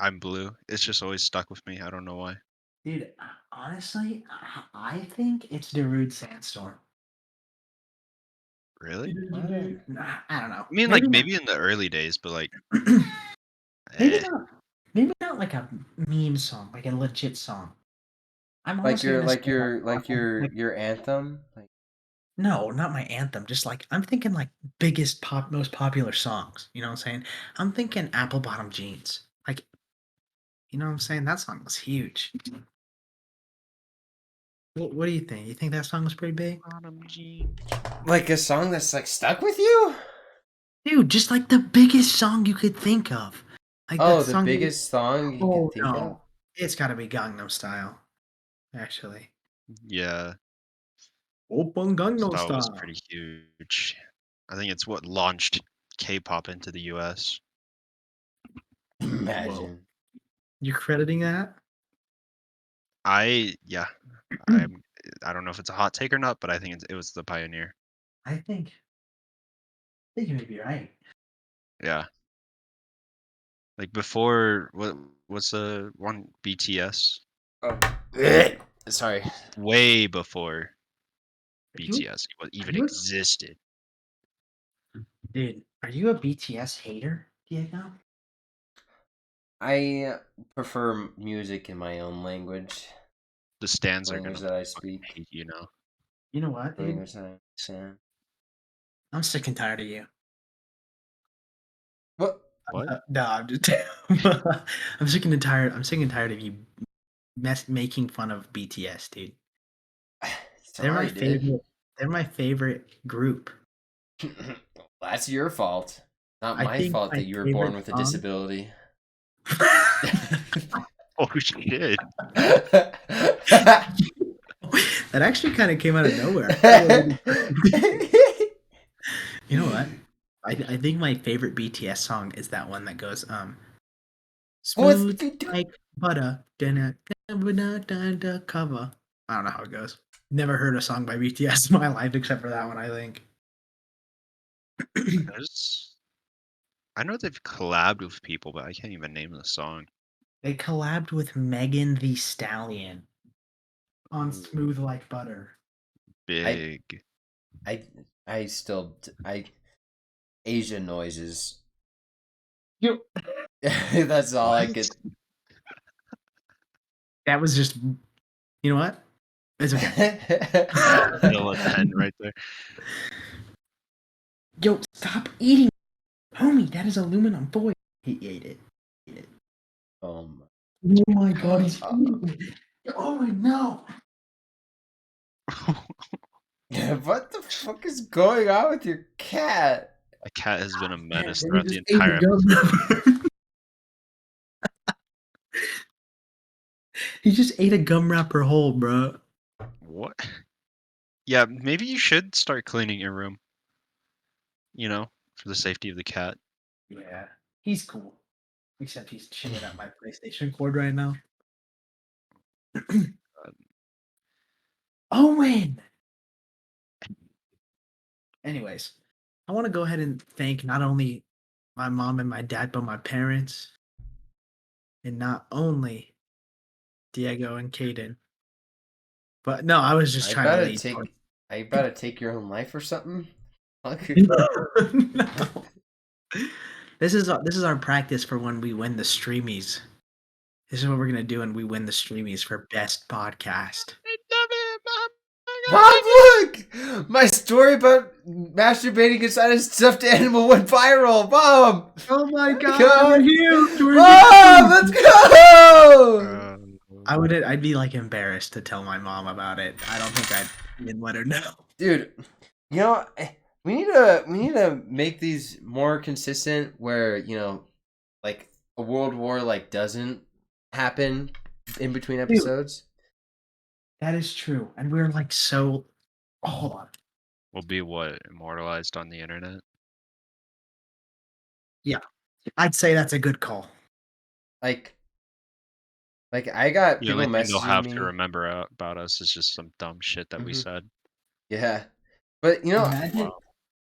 [SPEAKER 3] I'm blue. It's just always stuck with me. I don't know why.
[SPEAKER 2] Dude, honestly, I think it's Darude Sandstorm.
[SPEAKER 3] Really?
[SPEAKER 2] I don't know.
[SPEAKER 3] I mean, like maybe in the early days, but like,
[SPEAKER 2] Maybe
[SPEAKER 3] eh.
[SPEAKER 2] not. Maybe not like a meme song, like a legit song. I'm
[SPEAKER 1] like
[SPEAKER 2] honestly
[SPEAKER 1] your
[SPEAKER 2] gonna say
[SPEAKER 1] like your
[SPEAKER 2] like,
[SPEAKER 1] like your
[SPEAKER 2] like
[SPEAKER 1] your anthem. Like
[SPEAKER 2] no, not my anthem. Just like I'm thinking like biggest most popular songs. You know what I'm saying? I'm thinking Apple Bottom Jeans. Like, you know what I'm saying? That song was huge. What do you think? You think that song was pretty big?
[SPEAKER 3] Bottom jeans.
[SPEAKER 1] a song that's like stuck with you?
[SPEAKER 2] Dude, just like the biggest song you could think of. Like
[SPEAKER 1] Oh,
[SPEAKER 2] that
[SPEAKER 1] the
[SPEAKER 2] song.
[SPEAKER 1] biggest song you
[SPEAKER 2] Oh
[SPEAKER 1] could think of?
[SPEAKER 2] no. It's gotta be Gangnam Style, actually.
[SPEAKER 3] Yeah,
[SPEAKER 2] Open Gangnam
[SPEAKER 3] that was
[SPEAKER 2] Style.
[SPEAKER 3] pretty huge. I think it's what launched K-pop into the U.S.
[SPEAKER 2] Whoa.
[SPEAKER 1] Imagine.
[SPEAKER 2] You crediting that?
[SPEAKER 3] Yeah, I don't know if it's a hot take or not, but I think it was the pioneer.
[SPEAKER 2] I think you may be right.
[SPEAKER 3] Yeah, like before what's the one BTS?
[SPEAKER 1] Oh. Sorry.
[SPEAKER 3] Way before
[SPEAKER 2] Are you,
[SPEAKER 3] BTS
[SPEAKER 2] are
[SPEAKER 3] even
[SPEAKER 2] you,
[SPEAKER 3] existed.
[SPEAKER 2] dude? Are you a BTS hater, Diego?
[SPEAKER 1] I prefer music in my own language.
[SPEAKER 3] The stands are
[SPEAKER 1] Language
[SPEAKER 3] gonna
[SPEAKER 1] that I
[SPEAKER 3] fucking
[SPEAKER 1] speak.
[SPEAKER 3] hate you now.
[SPEAKER 2] You know what, dude?
[SPEAKER 1] Language that I understand.
[SPEAKER 2] I'm sick and tired of you.
[SPEAKER 1] What?
[SPEAKER 3] What?
[SPEAKER 2] No, I'm just. I'm sick and tired. I'm sick and tired of you making fun of BTS, dude. They're my
[SPEAKER 1] Sorry, dude.
[SPEAKER 2] favorite. They're my favorite group.
[SPEAKER 1] That's your fault. Not
[SPEAKER 2] I
[SPEAKER 1] my
[SPEAKER 2] think
[SPEAKER 1] fault
[SPEAKER 2] my
[SPEAKER 1] that you were born
[SPEAKER 2] favorite
[SPEAKER 1] with a
[SPEAKER 2] song.
[SPEAKER 1] disability.
[SPEAKER 3] Oh shit!
[SPEAKER 2] That actually kind of came out of nowhere. You know what? I think my favorite BTS song is that one that goes smooth like butter, cover. I don't know how it goes. Never heard a song by BTS in my life except for that one, I think.
[SPEAKER 3] I know they've collabed with people, but I can't even name the song.
[SPEAKER 2] They collabed with Megan the Stallion on
[SPEAKER 3] Ooh,
[SPEAKER 2] Smooth Like Butter.
[SPEAKER 3] big.
[SPEAKER 1] I still Asian noises.
[SPEAKER 2] You
[SPEAKER 1] That's all I
[SPEAKER 3] What?
[SPEAKER 1] could.
[SPEAKER 2] That was just, you know what? It's okay.
[SPEAKER 3] Still a 10 right there.
[SPEAKER 2] Yo, stop eating, homie. That is aluminum foil. He ate it.
[SPEAKER 1] Oh
[SPEAKER 2] Oh my god, he's
[SPEAKER 1] my.
[SPEAKER 2] eating it. Oh my no.
[SPEAKER 1] What the fuck is going on with your cat?
[SPEAKER 3] A cat has been a
[SPEAKER 2] Man,
[SPEAKER 3] menace
[SPEAKER 2] he
[SPEAKER 3] throughout the
[SPEAKER 2] just ate
[SPEAKER 3] entire
[SPEAKER 2] the gum
[SPEAKER 3] episode.
[SPEAKER 2] wrapper. He just ate a gum wrapper whole, bro.
[SPEAKER 3] What? Yeah, maybe you should start cleaning your room. For the safety of the cat.
[SPEAKER 2] Yeah, he's cool. Except he's chewing at my PlayStation cord right now. Owen! Anyways, I want to go ahead and thank not only my mom and my dad, but my parents. And not only Diego and Caden. But no, I was just
[SPEAKER 1] I
[SPEAKER 2] trying to
[SPEAKER 1] about to
[SPEAKER 2] lead.
[SPEAKER 1] take. Are you about to take your own life or something? Fuck.
[SPEAKER 2] No. This is our practice for when we win the streamies. This is what we're gonna do when we win the streamies for best podcast.
[SPEAKER 1] Mom, look! My story about masturbating inside a stuffed animal went viral. Mom!
[SPEAKER 2] Oh my
[SPEAKER 1] God,
[SPEAKER 2] we're huge!
[SPEAKER 1] Mom, let's go!
[SPEAKER 2] I'd be like embarrassed to tell my mom about it. I don't think I'd even let her know.
[SPEAKER 1] Dude, We need to make these more consistent where, like a world war like doesn't happen in between
[SPEAKER 2] Dude,
[SPEAKER 1] episodes.
[SPEAKER 2] that is true. And we're like so. Oh, hold on.
[SPEAKER 3] Will be what immortalized on the internet.
[SPEAKER 2] Yeah, I'd say that's a good call.
[SPEAKER 1] Like I got
[SPEAKER 3] The
[SPEAKER 1] people
[SPEAKER 3] only thing they'll
[SPEAKER 1] messaging
[SPEAKER 3] have
[SPEAKER 1] me.
[SPEAKER 3] to remember about us is just some dumb shit that we
[SPEAKER 1] Mhm.
[SPEAKER 3] said.
[SPEAKER 1] Yeah. But
[SPEAKER 2] Imagine.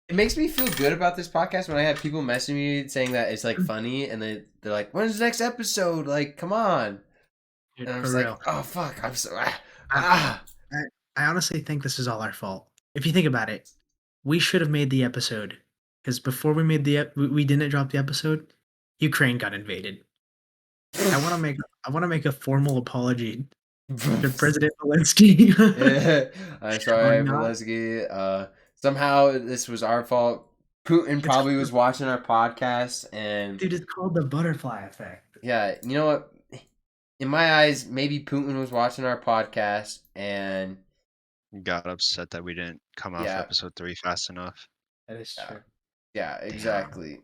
[SPEAKER 1] it makes me feel good about this podcast when I have people messaging me saying that it's like
[SPEAKER 2] Mm.
[SPEAKER 1] funny and they're like, "When's the next episode? Like, come on."
[SPEAKER 2] Dude,
[SPEAKER 1] And I'm
[SPEAKER 2] for
[SPEAKER 1] just like,
[SPEAKER 2] real.
[SPEAKER 1] "Oh fuck, I'm so ah."
[SPEAKER 2] I,
[SPEAKER 1] ah."
[SPEAKER 2] I, I honestly think this is all our fault. If you think about it, we should have made the episode because before we made we didn't drop the episode. Ukraine got invaded. I want to make a formal apology to President Zelensky.
[SPEAKER 1] Yeah, I'm
[SPEAKER 2] Or
[SPEAKER 1] sorry,
[SPEAKER 2] not.
[SPEAKER 1] Valesky. Somehow this was our fault. Putin
[SPEAKER 2] It's
[SPEAKER 1] probably was watching our podcast, and
[SPEAKER 2] dude, it's called the butterfly effect.
[SPEAKER 1] yeah, you know what? In my eyes, maybe Putin was watching our podcast, and
[SPEAKER 3] Got upset that we didn't come off
[SPEAKER 1] yeah,
[SPEAKER 3] episode 3 fast enough.
[SPEAKER 2] That is
[SPEAKER 1] yeah,
[SPEAKER 2] true.
[SPEAKER 1] yeah,
[SPEAKER 2] Damn.
[SPEAKER 1] exactly.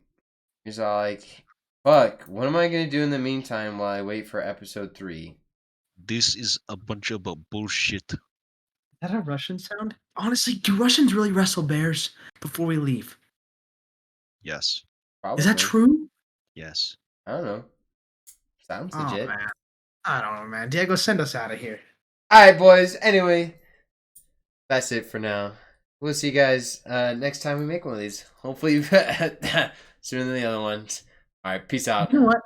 [SPEAKER 1] He's all like, "Fuck, what am I gonna do in the meantime while I wait for episode 3?"
[SPEAKER 3] This is a bunch of bullshit.
[SPEAKER 2] Is that a Russian sound? Honestly, do Russians really wrestle bears before we leave?
[SPEAKER 3] Yes.
[SPEAKER 1] Probably.
[SPEAKER 2] Is that true?
[SPEAKER 3] Yes.
[SPEAKER 1] I don't know. Sounds
[SPEAKER 2] Oh
[SPEAKER 1] legit.
[SPEAKER 2] man. I don't know, man. Diego, send us out of here.
[SPEAKER 1] All right, boys. Anyway, that's it for now. We'll see you guys next time we make one of these. Hopefully sooner than the other ones. All right, peace out.
[SPEAKER 2] You know what?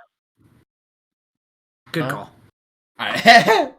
[SPEAKER 2] Good
[SPEAKER 1] Huh?
[SPEAKER 2] call.
[SPEAKER 1] All right.